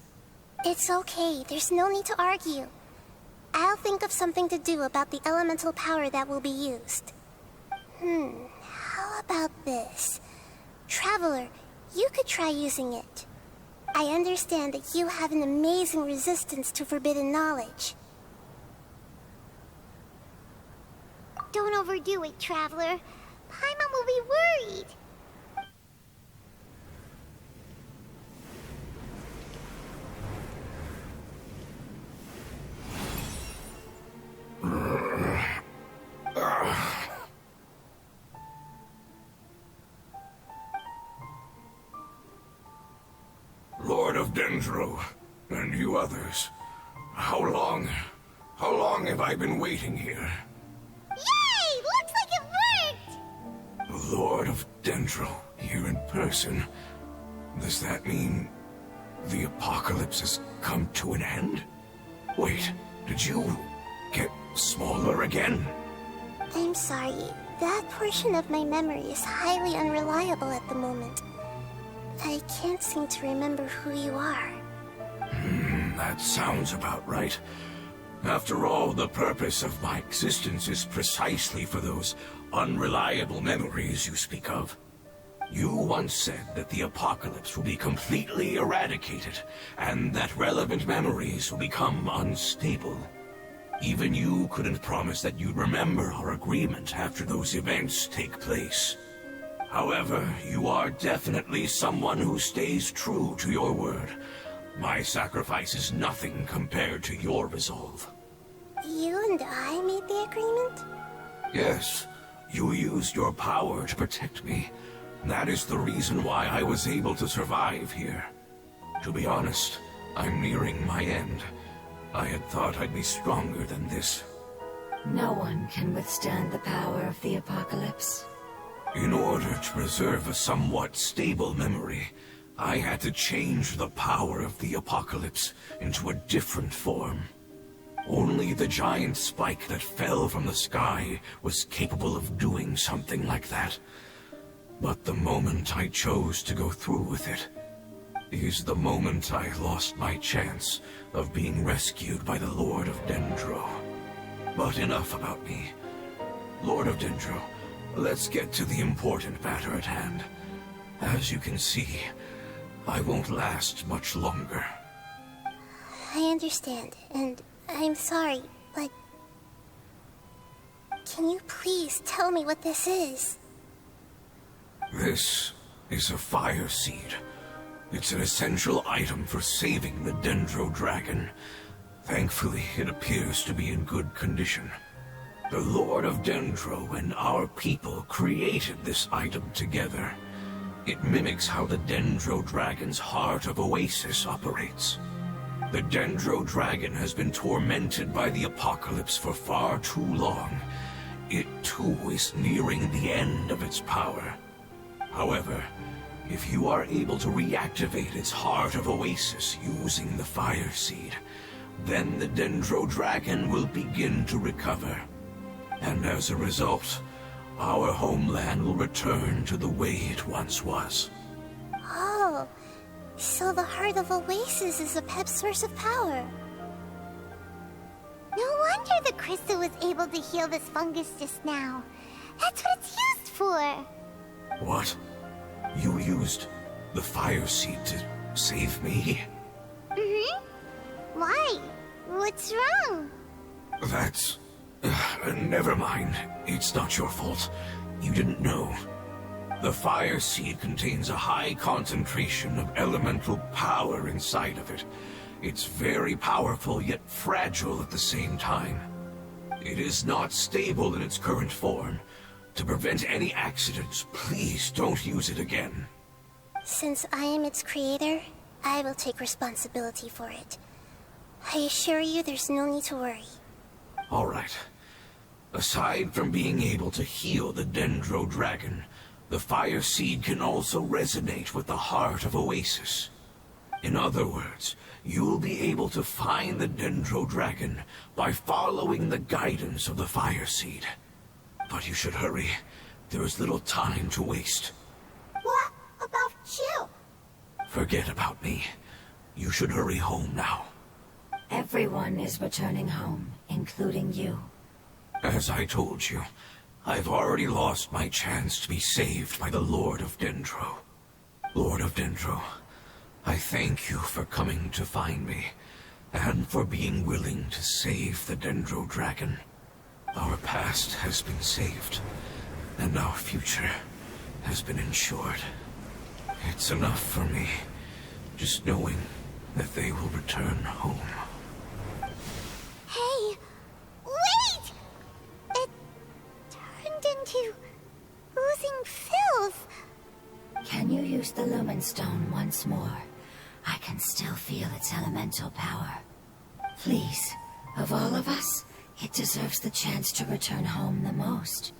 It's okay, there's no need to argue. I'll think of something to do about the elemental power that will be used. How about this? Traveler, you could try using it. I understand that you have an amazing resistance to forbidden knowledge. Don't overdo it, Traveler. Paimon will be worried. Lord of Dendro, and you others, how long have I been waiting here? Yay! Looks like it worked! Lord of Dendro, here in person. Does that mean the apocalypse has come to an end? Wait, did you get smaller again? I'm sorry, that portion of my memory is highly unreliable at the moment. I can't seem to remember who you are. That sounds about right. After all, the purpose of my existence is precisely for those unreliable memories you speak of. You once said that the apocalypse will be completely eradicated, and that relevant memories will become unstable. Even you couldn't promise that you'd remember our agreement after those events take place. However, you are definitely someone who stays true to your word. My sacrifice is nothing compared to your resolve. You and I made the agreement? Yes, you used your power to protect me. That is the reason why I was able to survive here. To be honest, I'm nearing my end. I had thought I'd be stronger than this. No one can withstand the power of the apocalypse. In order to preserve a somewhat stable memory, I had to change the power of the apocalypse into a different form. Only the giant spike that fell from the sky was capable of doing something like that. But the moment I chose to go through with it is the moment I lost my chance of being rescued by the Lord of Dendro. But enough about me. Lord of Dendro, let's get to the important matter at hand. As you can see, I won't last much longer. I understand, and I'm sorry. But... can you please tell me what this is? This is a fire seed. It's an essential item for saving the Dendro Dragon. Thankfully, it appears to be in good condition. The Lord of Dendro and our people created this item together. It mimics how the Dendro Dragon's Heart of Oasis operates. The Dendro Dragon has been tormented by the apocalypse for far too long. It too is nearing the end of its power. However, if you are able to reactivate its Heart of Oasis using the Fire Seed, then the Dendro Dragon will begin to recover. And as a result, our homeland will return to the way it once was. Oh, so the Heart of Oasis is a pep source of power. No wonder the crystal was able to heal this fungus just now. That's what it's used for. What? You used the Fire Seed to save me? Mm-hmm. Why? What's wrong? That's... never mind. It's not your fault. You didn't know. The Fire Seed contains a high concentration of elemental power inside of it. It's very powerful, yet fragile at the same time. It is not stable in its current form. To prevent any accidents, please don't use it again. Since I am its creator, I will take responsibility for it. I assure you there's no need to worry. All right. Aside from being able to heal the Dendro Dragon, the Fire Seed can also resonate with the Heart of Oasis. In other words, you'll be able to find the Dendro Dragon by following the guidance of the Fire Seed. But you should hurry. There is little time to waste. What about you? Forget about me. You should hurry home now. Everyone is returning home, including you. As I told you, I've already lost my chance to be saved by the Lord of Dendro. Lord of Dendro, I thank you for coming to find me, and for being willing to save the Dendro Dragon. Our past has been saved, and our future has been ensured. It's enough for me, just knowing that they will return home. Hey, wait! It turned into oozing filth. Can you use the Lumen Stone once more? I can still feel its elemental power. Please, of all of us, it deserves the chance to return home the most.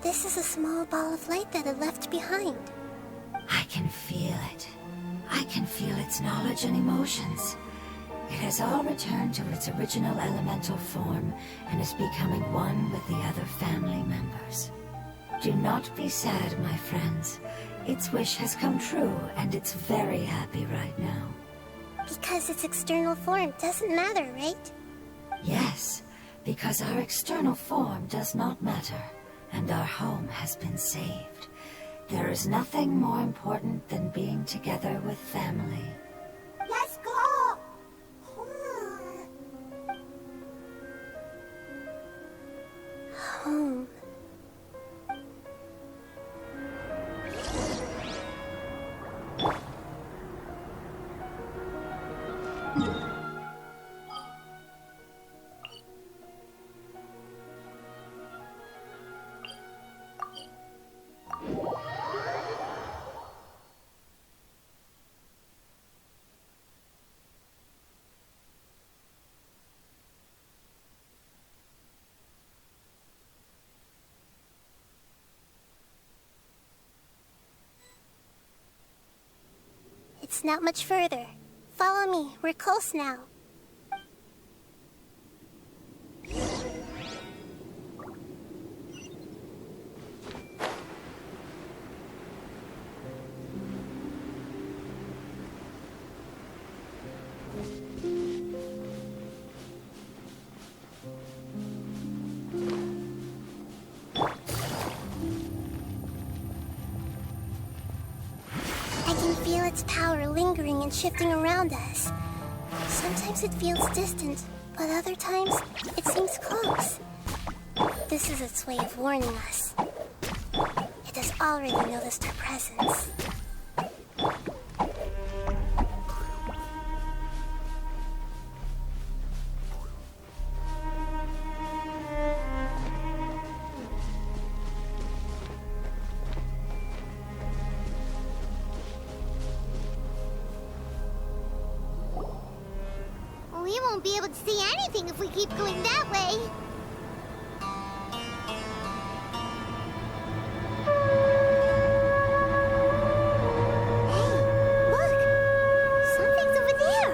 This is a small ball of light that it left behind. I can feel it. I can feel its knowledge and emotions. It has all returned to its original elemental form and is becoming one with the other family members. Do not be sad, my friends. Its wish has come true, and it's very happy right now. Because its external form doesn't matter, right? Yes, because our external form does not matter, and our home has been saved. There is nothing more important than being together with family. Let's go! Home. It's not much further. Follow me. We're close now. its power lingering and shifting around us. Sometimes it feels distant, but other times it seems close. This is its way of warning us. It has already noticed our presence. We won't be able to see anything if we keep going that way. Hey, look! Something's over there!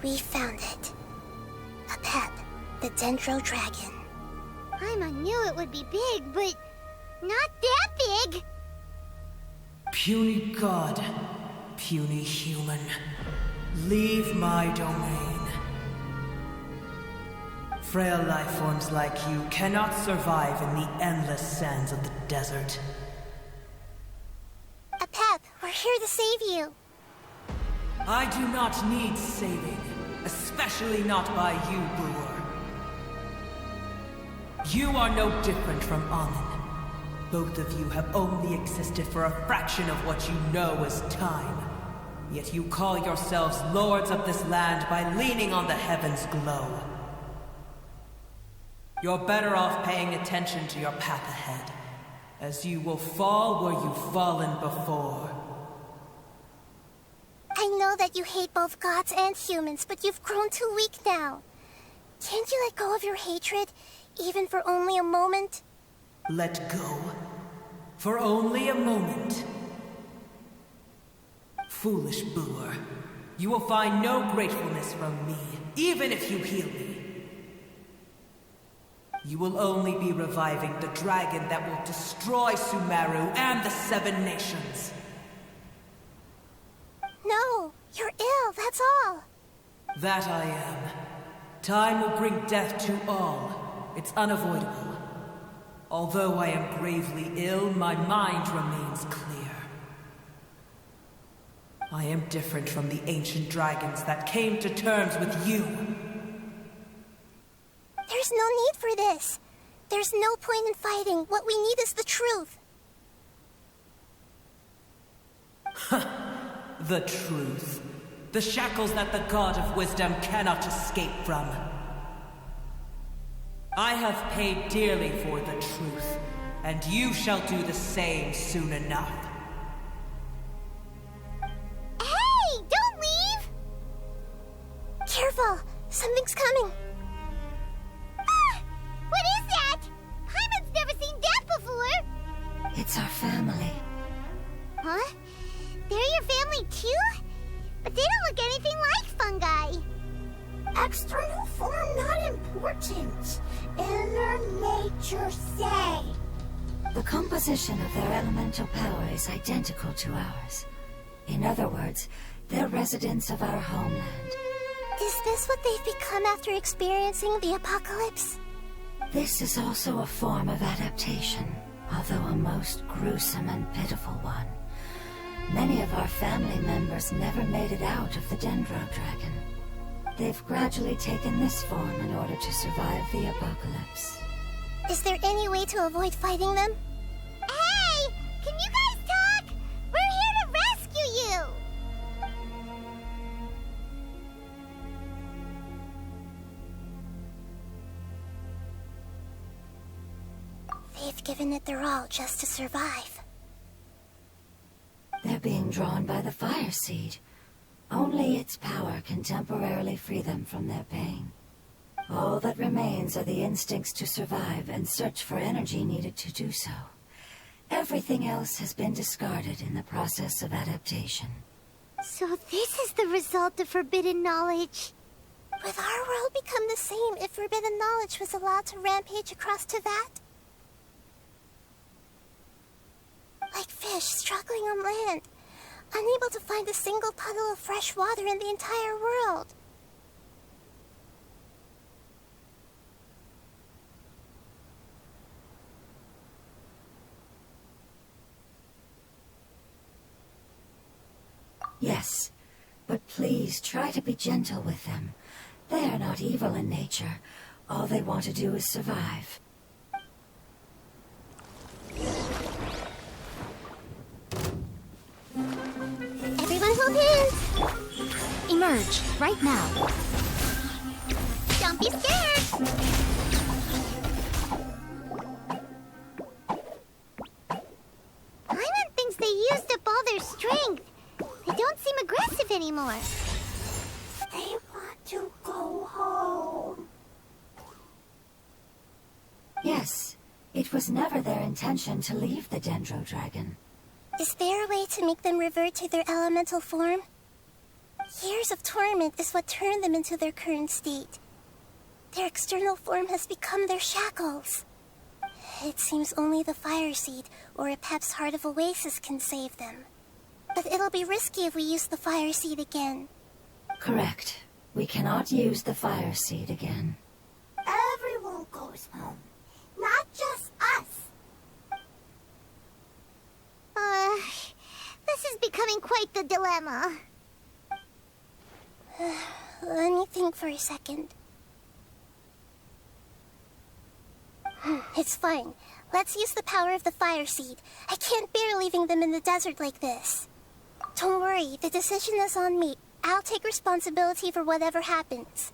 We found it. A pet, the Dendro Dragon. Paimon knew it would be big, but not that big! Puny god, puny human, leave my domain. Frail life forms like you cannot survive in the endless sands of the desert. Apep, we're here to save you. I do not need saving, especially not by you, Brewer. You are no different from Amun. Both of you have only existed for a fraction of what you know as time. Yet you call yourselves lords of this land by leaning on the heavens' glow. You're better off paying attention to your path ahead, as you will fall where you've fallen before. I know that you hate both gods and humans, but you've grown too weak now. Can't you let go of your hatred, even for only a moment? Let go? For only a moment? Foolish Brewer, you will find no gratefulness from me, even if you heal me. You will only be reviving the dragon that will destroy Sumeru and the Seven Nations. No, you're ill, that's all. That I am. Time will bring death to all. It's unavoidable. Although I am gravely ill, my mind remains clear. I am different from the ancient dragons that came to terms with you. There's no need for this. There's no point in fighting. What we need is the truth. The truth. The shackles that the God of Wisdom cannot escape from. I have paid dearly for the truth, and you shall do the same soon enough. Hey, don't leave! Careful, something's coming. Ah! What is that? Paimon's never seen that before! It's our family. Huh? They're your family too? But they don't look anything like fungi. External form not important. Inner nature say. The composition of their elemental power is identical to ours. In other words, they're residents of our homeland. Is this what they've become after experiencing the apocalypse? This is also a form of adaptation, although a most gruesome and pitiful one. Many of our family members never made it out of the Dendro Dragon. They've gradually taken this form in order to survive the apocalypse. Is there any way to avoid fighting them? Hey! Can you guys talk? We're here to rescue you! They've given it their all just to survive. They're being drawn by the fire seed. Only its power can temporarily free them from their pain. All that remains are the instincts to survive and search for energy needed to do so. Everything else has been discarded in the process of adaptation. So this is the result of forbidden knowledge. Would our world become the same if forbidden knowledge was allowed to rampage across Teyvat? Like fish struggling on land, unable to find a single puddle of fresh water in the entire world. Yes, but please try to be gentle with them. They are not evil in nature. All they want to do is survive. Everyone hold hands! Emerge, right now. Don't be scared! Paimon thinks they used up all their strength. They don't seem aggressive anymore. They want to go home. Yes, it was never their intention to leave the Dendro Dragon. Is there a way to make them revert to their elemental form? Years of torment is what turned them into their current state. Their external form has become their shackles. It seems only the Fire Seed or Epep's Heart of Oasis can save them. But it'll be risky if we use the Fire Seed again. Correct. We cannot use the Fire Seed again. Everyone goes home, not just us. This is becoming quite the dilemma. Let me think for a second. It's fine. Let's use the power of the Fire Seed. I can't bear leaving them in the desert like this. Don't worry, the decision is on me. I'll take responsibility for whatever happens.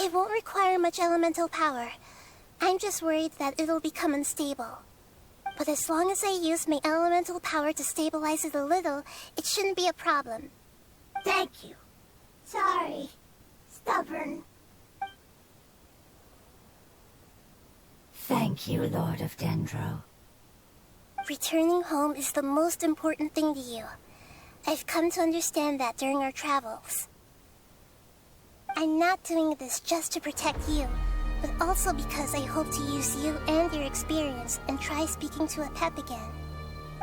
It won't require much elemental power. I'm just worried that it'll become unstable. But as long as I use my elemental power to stabilize it a little, it shouldn't be a problem. Thank you. Sorry. Stubborn. Thank you, Lord of Dendro. Returning home is the most important thing to you. I've come to understand that during our travels. I'm not doing this just to protect you, but also because I hope to use you and your experience and try speaking to Epep again.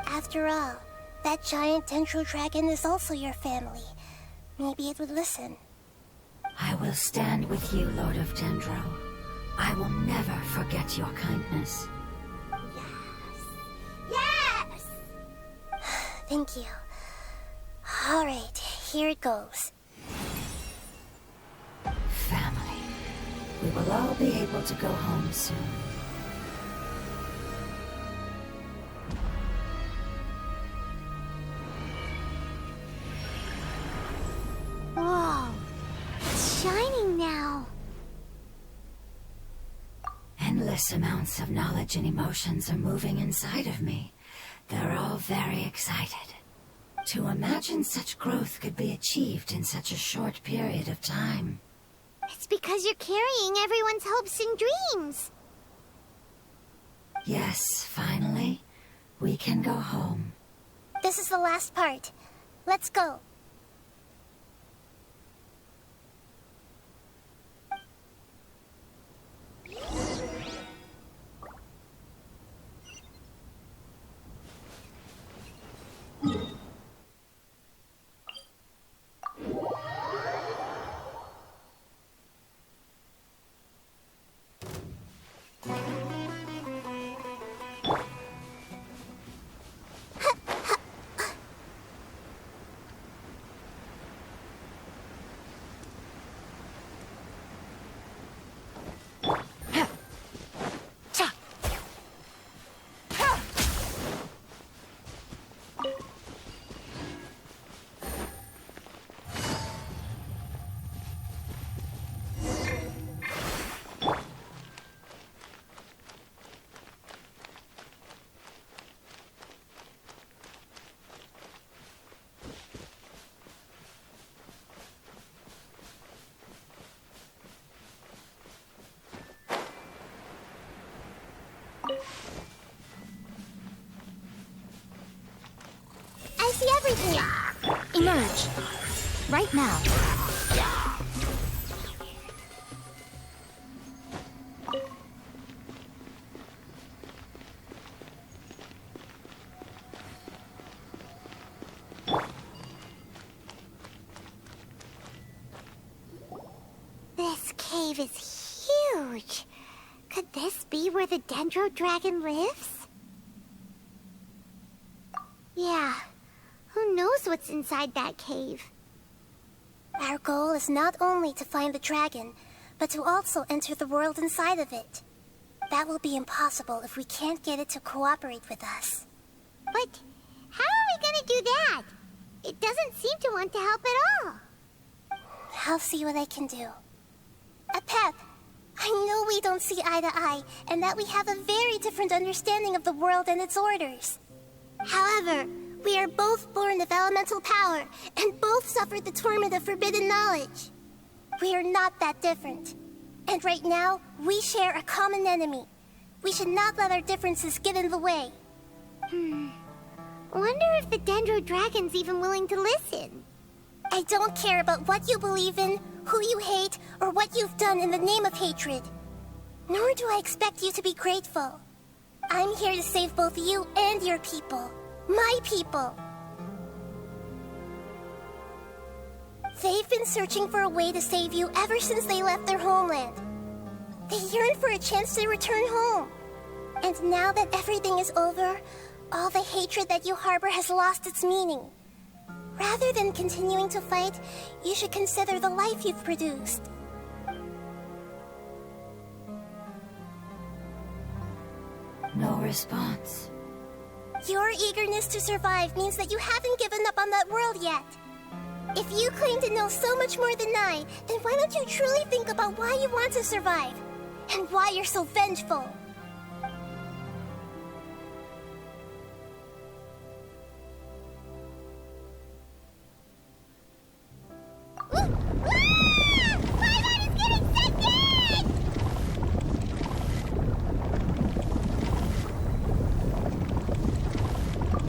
After all, that giant Dendro Dragon is also your family. Maybe it would listen. I will stand with you, Lord of Dendro. I will never forget your kindness. Yes! Thank you. All right, here it goes. Family. We will all be able to go home soon. Whoa, it's shining now. Endless amounts of knowledge and emotions are moving inside of me. They're all very excited. To imagine such growth could be achieved in such a short period of time. It's because you're carrying everyone's hopes and dreams. Yes, finally, we can go home. This is the last part. Let's go. I see everything. Emerge, right now. cave is huge. Could this be where the Dendro Dragon lives? Yeah, who knows what's inside that cave? Our goal is not only to find the dragon, but to also enter the world inside of it. That will be impossible if we can't get it to cooperate with us. But how are we gonna do that? It doesn't seem to want to help at all. I'll see what I can do. Pep, I know we don't see eye to eye, and that we have a very different understanding of the world and its orders. However, we are both born of elemental power, and both suffered the torment of forbidden knowledge. We are not that different. And right now, we share a common enemy. We should not let our differences get in the way. Wonder if the Dendro Dragon's even willing to listen. I don't care about what you believe in, who you hate, or what you've done in the name of hatred. Nor do I expect you to be grateful. I'm here to save both you and your people. My people. They've been searching for a way to save you ever since they left their homeland. They yearn for a chance to return home. And now that everything is over, all the hatred that you harbor has lost its meaning. Rather than continuing to fight, you should consider the life you've produced. No response. Your eagerness to survive means that you haven't given up on that world yet. If you claim to know so much more than I, then why don't you truly think about why you want to survive? And why you're so vengeful?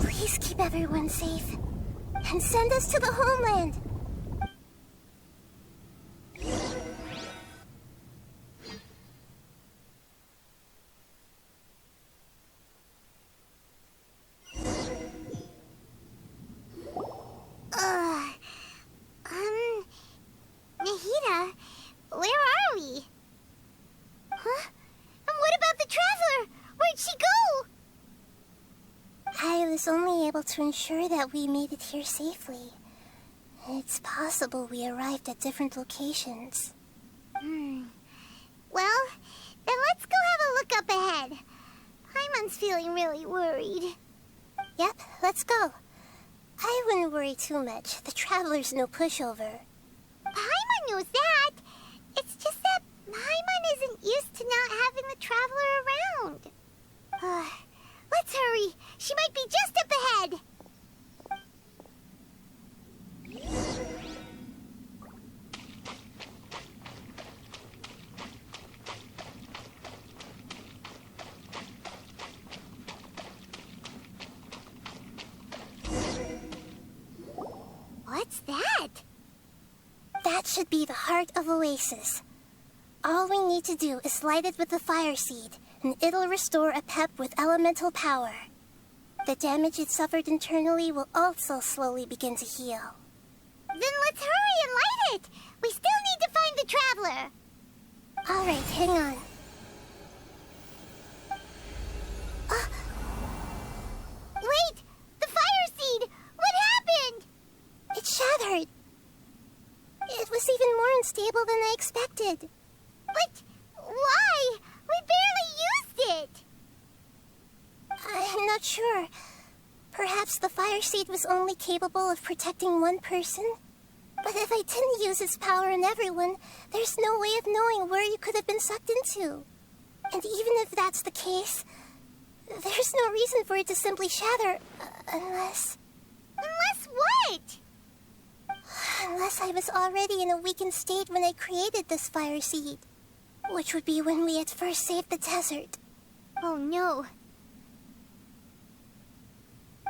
Please keep everyone safe. And send us to the homeland. Nahida, where are we? Huh? And what about the Traveler? Where'd she go? I was only able to ensure that we made it here safely. It's possible we arrived at different locations. Well, then let's go have a look up ahead. Paimon's feeling really worried. Yep, let's go. I wouldn't worry too much. The Traveler's no pushover. Paimon knows that. It's just that Paimon isn't used to not having the Traveler around. Let's hurry. She might be just up ahead. What's that? That should be the heart of Oasis. All we need to do is light it with the fire seed, and it'll restore a pep with elemental power. The damage it suffered internally will also slowly begin to heal. Then let's hurry and light it. We still need to find the Traveler. All right, hang on. Wait! The fire seed! What happened? It shattered. It was even more unstable than I expected. But why? We barely used it. I'm not sure. Perhaps the fire seed was only capable of protecting one person? But if I didn't use its power on everyone, there's no way of knowing where you could have been sucked into. And even if that's the case, there's no reason for it to simply shatter, unless... Unless what? Unless I was already in a weakened state when I created this fire seed. Which would be when we at first saved the desert. Oh no.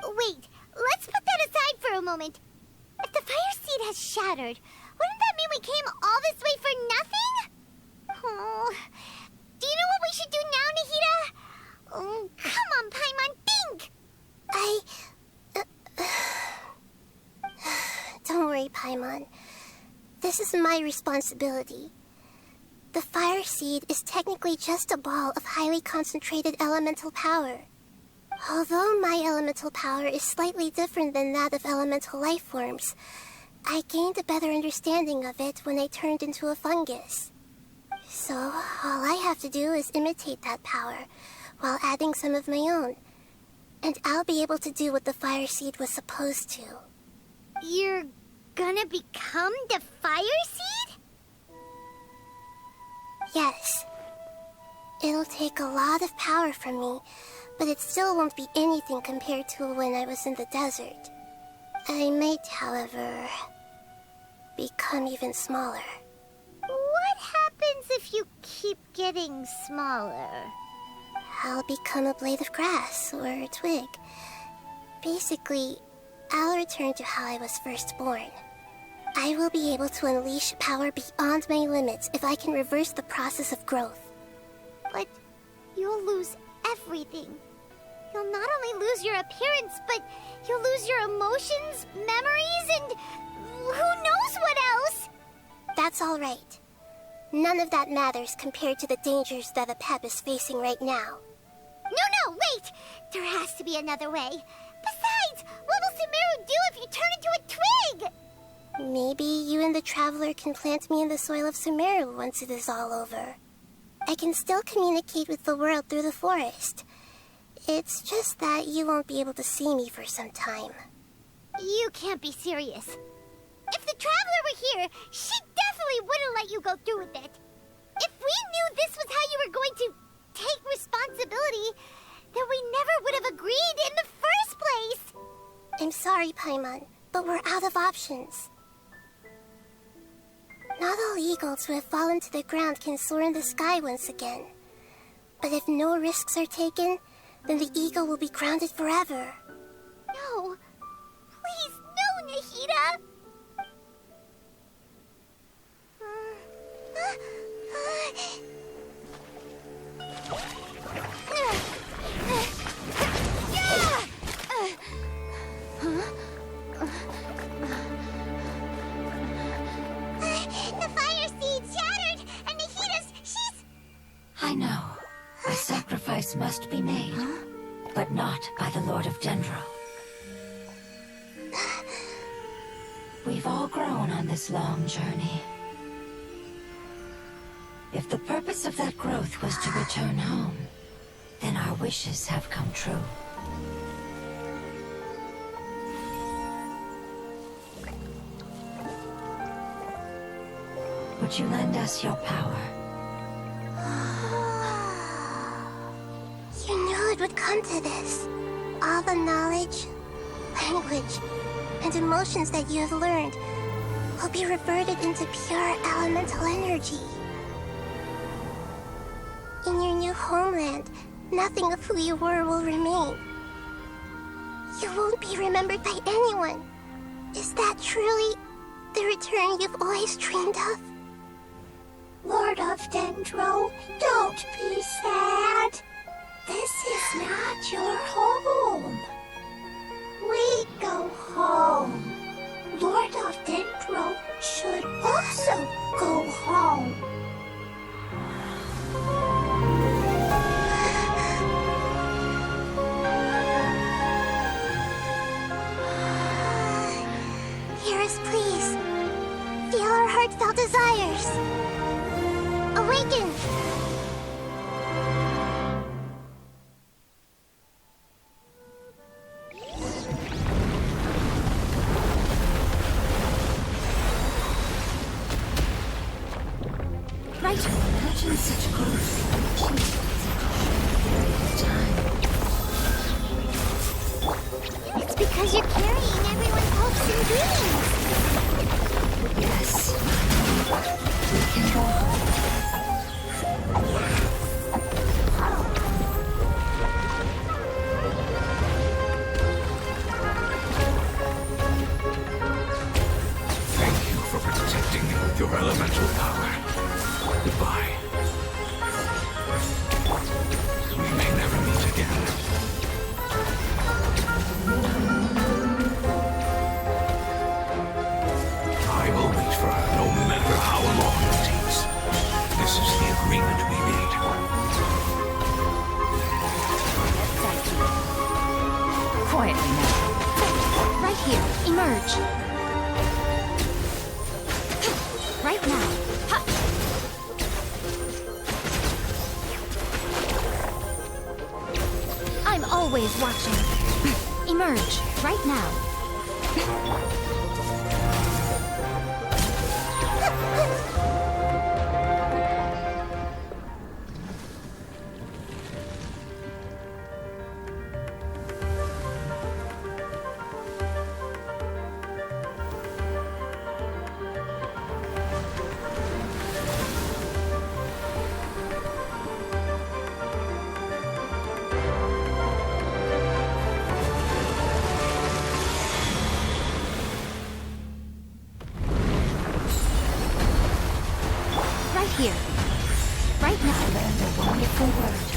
Wait, let's put that aside for a moment. If the fire seed has shattered, wouldn't that mean we came all this way for nothing? Oh, do you know what we should do now, Nahida? Oh, come on, Paimon, think! Don't worry, Paimon. This is my responsibility. The fire seed is technically just a ball of highly concentrated elemental power. Although my elemental power is slightly different than that of elemental life forms, I gained a better understanding of it when I turned into a fungus. So, all I have to do is imitate that power, while adding some of my own. And I'll be able to do what the fire seed was supposed to. You're gonna become the fire seed? Yes. It'll take a lot of power from me, but it still won't be anything compared to when I was in the desert. I might, however, become even smaller. What happens if you keep getting smaller? I'll become a blade of grass or a twig. Basically, I'll return to how I was first born. I will be able to unleash power beyond my limits if I can reverse the process of growth. But you'll lose everything. You'll not only lose your appearance, but you'll lose your emotions, memories, and who knows what else? That's all right. None of that matters compared to the dangers that Apep is facing right now. No, wait! There has to be another way. Besides, what will Sumeru do if you turn into a twig? Maybe you and the Traveler can plant me in the soil of Sumeru once it is all over. I can still communicate with the world through the forest. It's just that you won't be able to see me for some time. You can't be serious. If the Traveler were here, she definitely wouldn't let you go through with it. If we knew this was how you were going to take responsibility, then we never would have agreed in the first place. I'm sorry, Paimon, but we're out of options. Not all eagles who have fallen to the ground can soar in the sky once again. But if no risks are taken, then the eagle will be grounded forever. No. Please, no, Nahida. The fire seed shattered, and she's... I know. A sacrifice must be made, but not by the Lord of Dendro. We've all grown on this long journey. If the purpose of that growth was to return home, then our wishes have come true. Would you lend us your power? You knew it would come to this. All the knowledge, language, and emotions that you have learned will be reverted into pure elemental energy. In your new homeland, nothing of who you were will remain. You won't be remembered by anyone. Is that truly the return you've always dreamed of? Lord of Dendro, don't be sad. This is not your home. We go home. Lord of Dendro should also go home. Hear us, please. Feel our heartfelt desires. Awaken! Right, imagine such growth in a time. It's because you're carrying everyone's hopes and dreams. Yes. We can go home. Thank you for protecting me with your elemental power. Goodbye. We may never meet again. I will wait for her no matter how long it takes. This is right now. Ha! I'm always watching. Emerge, right now. Here. Right now. I learned a wonderful word.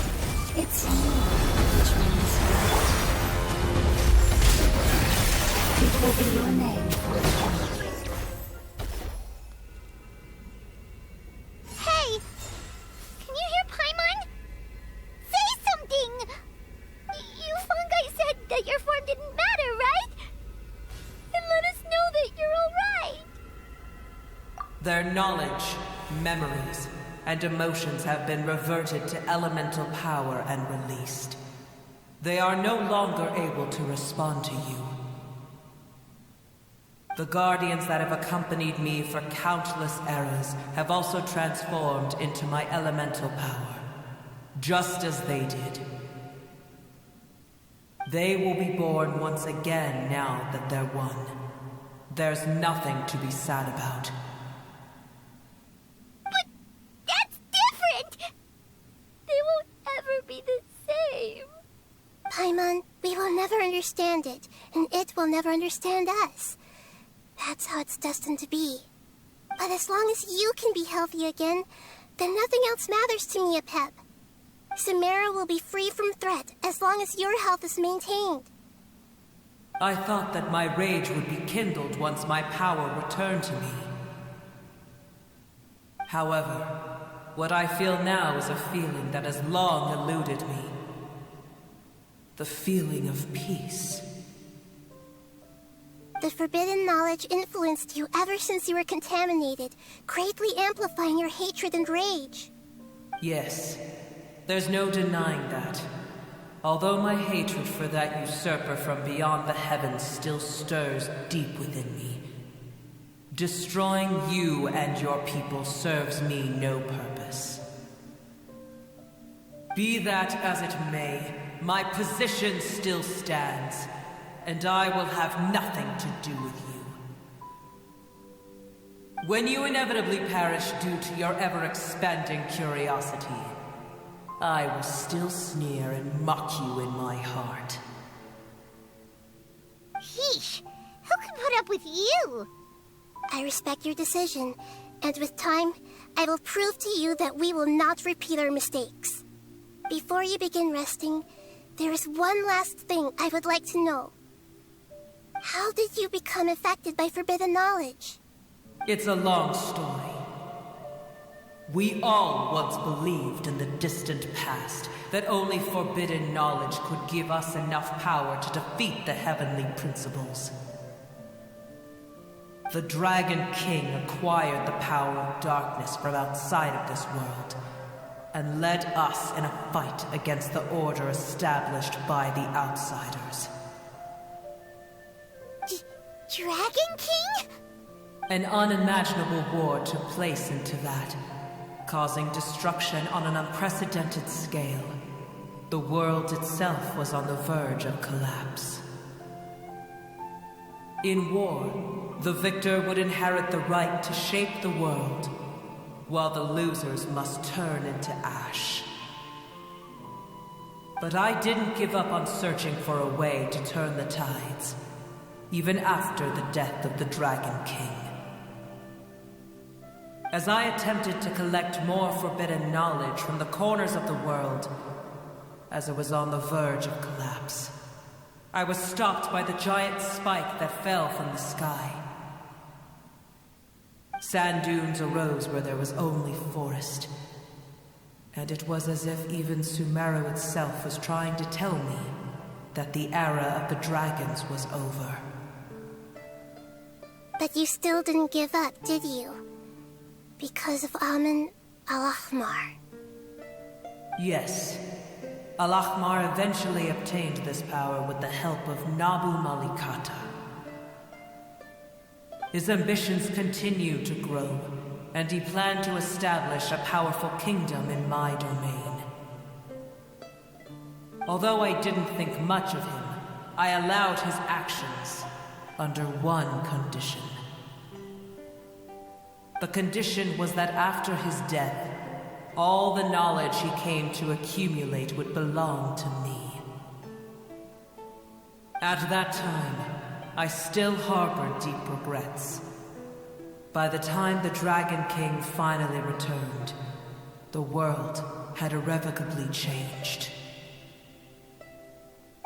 It's which means light. It will be your name for the journey. Hey! Can you hear Paimon? Say something! You fungi said that your form didn't matter, right? And let us know that you're alright! Their knowledge, memories, and emotions have been reverted to elemental power and released. They are no longer able to respond to you. The guardians that have accompanied me for countless eras have also transformed into my elemental power, just as they did. They will be born once again now that they're one. There's nothing to be sad about. Paimon, we will never understand it, and it will never understand us. That's how it's destined to be. But as long as you can be healthy again, then nothing else matters to me, Apep. Samara will be free from threat as long as your health is maintained. I thought that my rage would be kindled once my power returned to me. However, what I feel now is a feeling that has long eluded me. The feeling of peace. The forbidden knowledge influenced you ever since you were contaminated, greatly amplifying your hatred and rage. Yes, there's no denying that. Although my hatred for that usurper from beyond the heavens still stirs deep within me, destroying you and your people serves me no purpose. Be that as it may, my position still stands, and I will have nothing to do with you. When you inevitably perish due to your ever-expanding curiosity, I will still sneer and mock you in my heart. Yeesh! Who can put up with you? I respect your decision, and with time, I will prove to you that we will not repeat our mistakes. Before you begin resting, there is one last thing I would like to know. How did you become affected by forbidden knowledge? It's a long story. We all once believed in the distant past that only forbidden knowledge could give us enough power to defeat the heavenly principles. The Dragon King acquired the power of darkness from outside of this world, and led us in a fight against the order established by the outsiders. Dragon King? An unimaginable war took place into that, causing destruction on an unprecedented scale. The world itself was on the verge of collapse. In war, the victor would inherit the right to shape the world, while the losers must turn into ash. But I didn't give up on searching for a way to turn the tides, even after the death of the Dragon King. As I attempted to collect more forbidden knowledge from the corners of the world, as it was on the verge of collapse, I was stopped by the giant spike that fell from the sky. Sand dunes arose where there was only forest, and it was as if even Sumeru itself was trying to tell me that the era of the dragons was over. But you still didn't give up, did you? Because of Amun al-Ahmar. Yes. Al-Ahmar eventually obtained this power with the help of Nabu Malikata. His ambitions continued to grow, and he planned to establish a powerful kingdom in my domain. Although I didn't think much of him, I allowed his actions under one condition. The condition was that after his death, all the knowledge he came to accumulate would belong to me. At that time, I still harbored deep regrets. By the time the Dragon King finally returned, the world had irrevocably changed.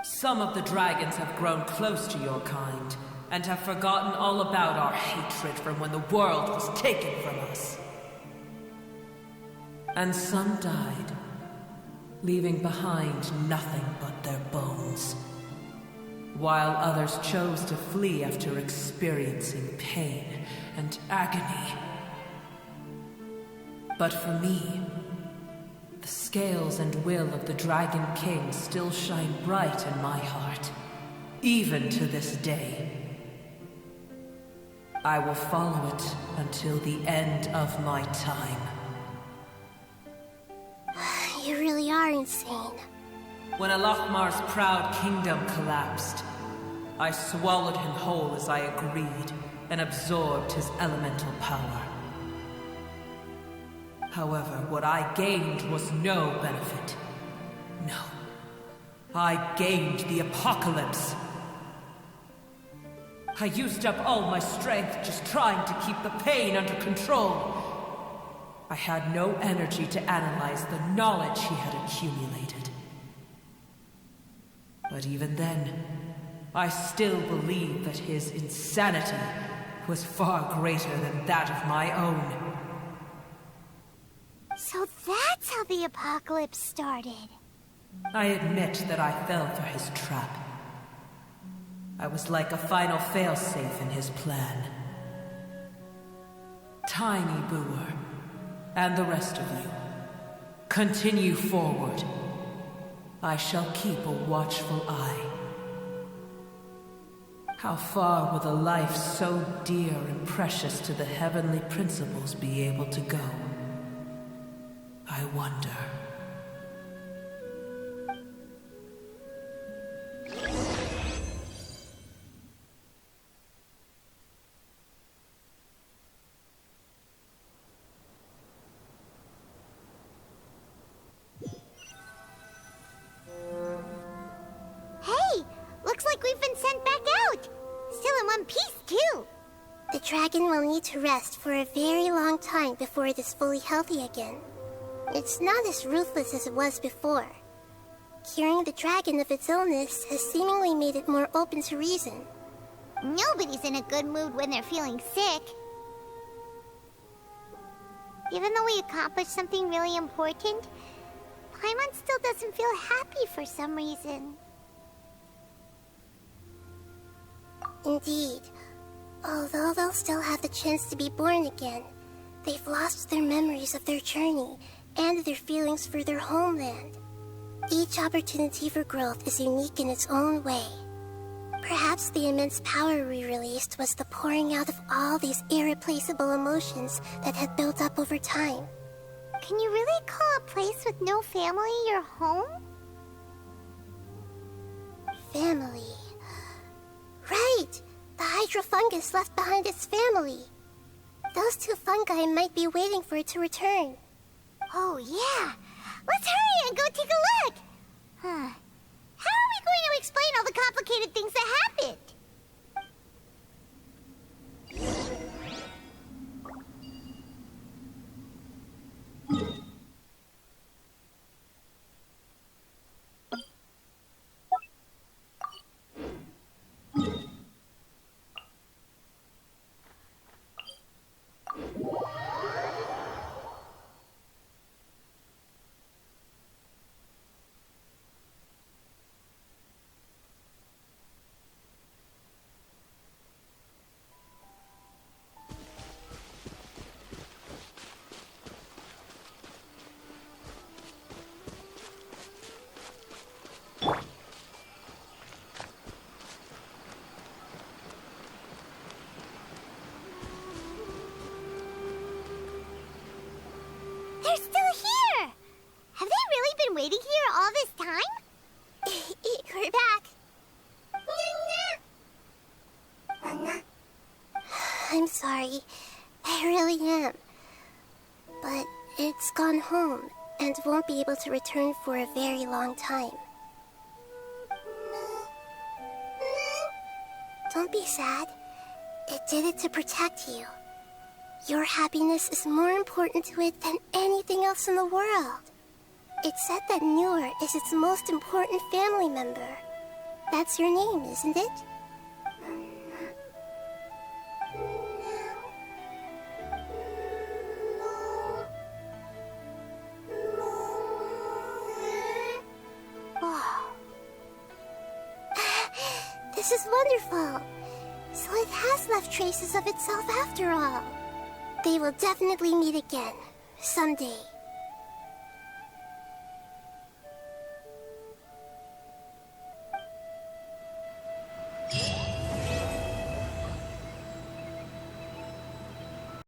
Some of the dragons have grown close to your kind, and have forgotten all about our hatred from when the world was taken from us. And some died, leaving behind nothing but their bones, while others chose to flee after experiencing pain and agony. But for me, the scales and will of the Dragon King still shine bright in my heart, even to this day. I will follow it until the end of my time. You really are insane. When Al-Ahmar's proud kingdom collapsed, I swallowed him whole as I agreed and absorbed his elemental power. However, what I gained was no benefit. No. I gained the apocalypse. I used up all my strength just trying to keep the pain under control. I had no energy to analyze the knowledge he had accumulated. But even then, I still believed that his insanity was far greater than that of my own. So that's how the apocalypse started. I admit that I fell for his trap. I was like a final failsafe in his plan. Tiny Booer, and the rest of you, continue forward. I shall keep a watchful eye. How far will a life so dear and precious to the heavenly principles be able to go? I wonder. Hey! Looks like we've been sent back out! Still in one piece, too! The dragon will need to rest for a very long time before it is fully healthy again. It's not as ruthless as it was before. Curing the dragon of its illness has seemingly made it more open to reason. Nobody's in a good mood when they're feeling sick. Even though we accomplished something really important, Paimon still doesn't feel happy for some reason. Indeed. Although they'll still have the chance to be born again, they've lost their memories of their journey and their feelings for their homeland. Each opportunity for growth is unique in its own way. Perhaps the immense power we released was the pouring out of all these irreplaceable emotions that had built up over time. Can you really call a place with no family your home? Family. Right! The hydrofungus left behind its family. Those two fungi might be waiting for it to return. Oh, yeah! Let's hurry and go take a look! Huh. How are we going to explain all the complicated things that happened? They're still here! Have they really been waiting here all this time? We're back. I'm sorry. I really am. But it's gone home and won't be able to return for a very long time. Don't be sad. It did it to protect you. Your happiness is more important to it than anything else in the world. It's said that Muir is its most important family member. That's your name, isn't it? Oh. This is wonderful. So it has left traces of itself after all. They will definitely meet again, someday.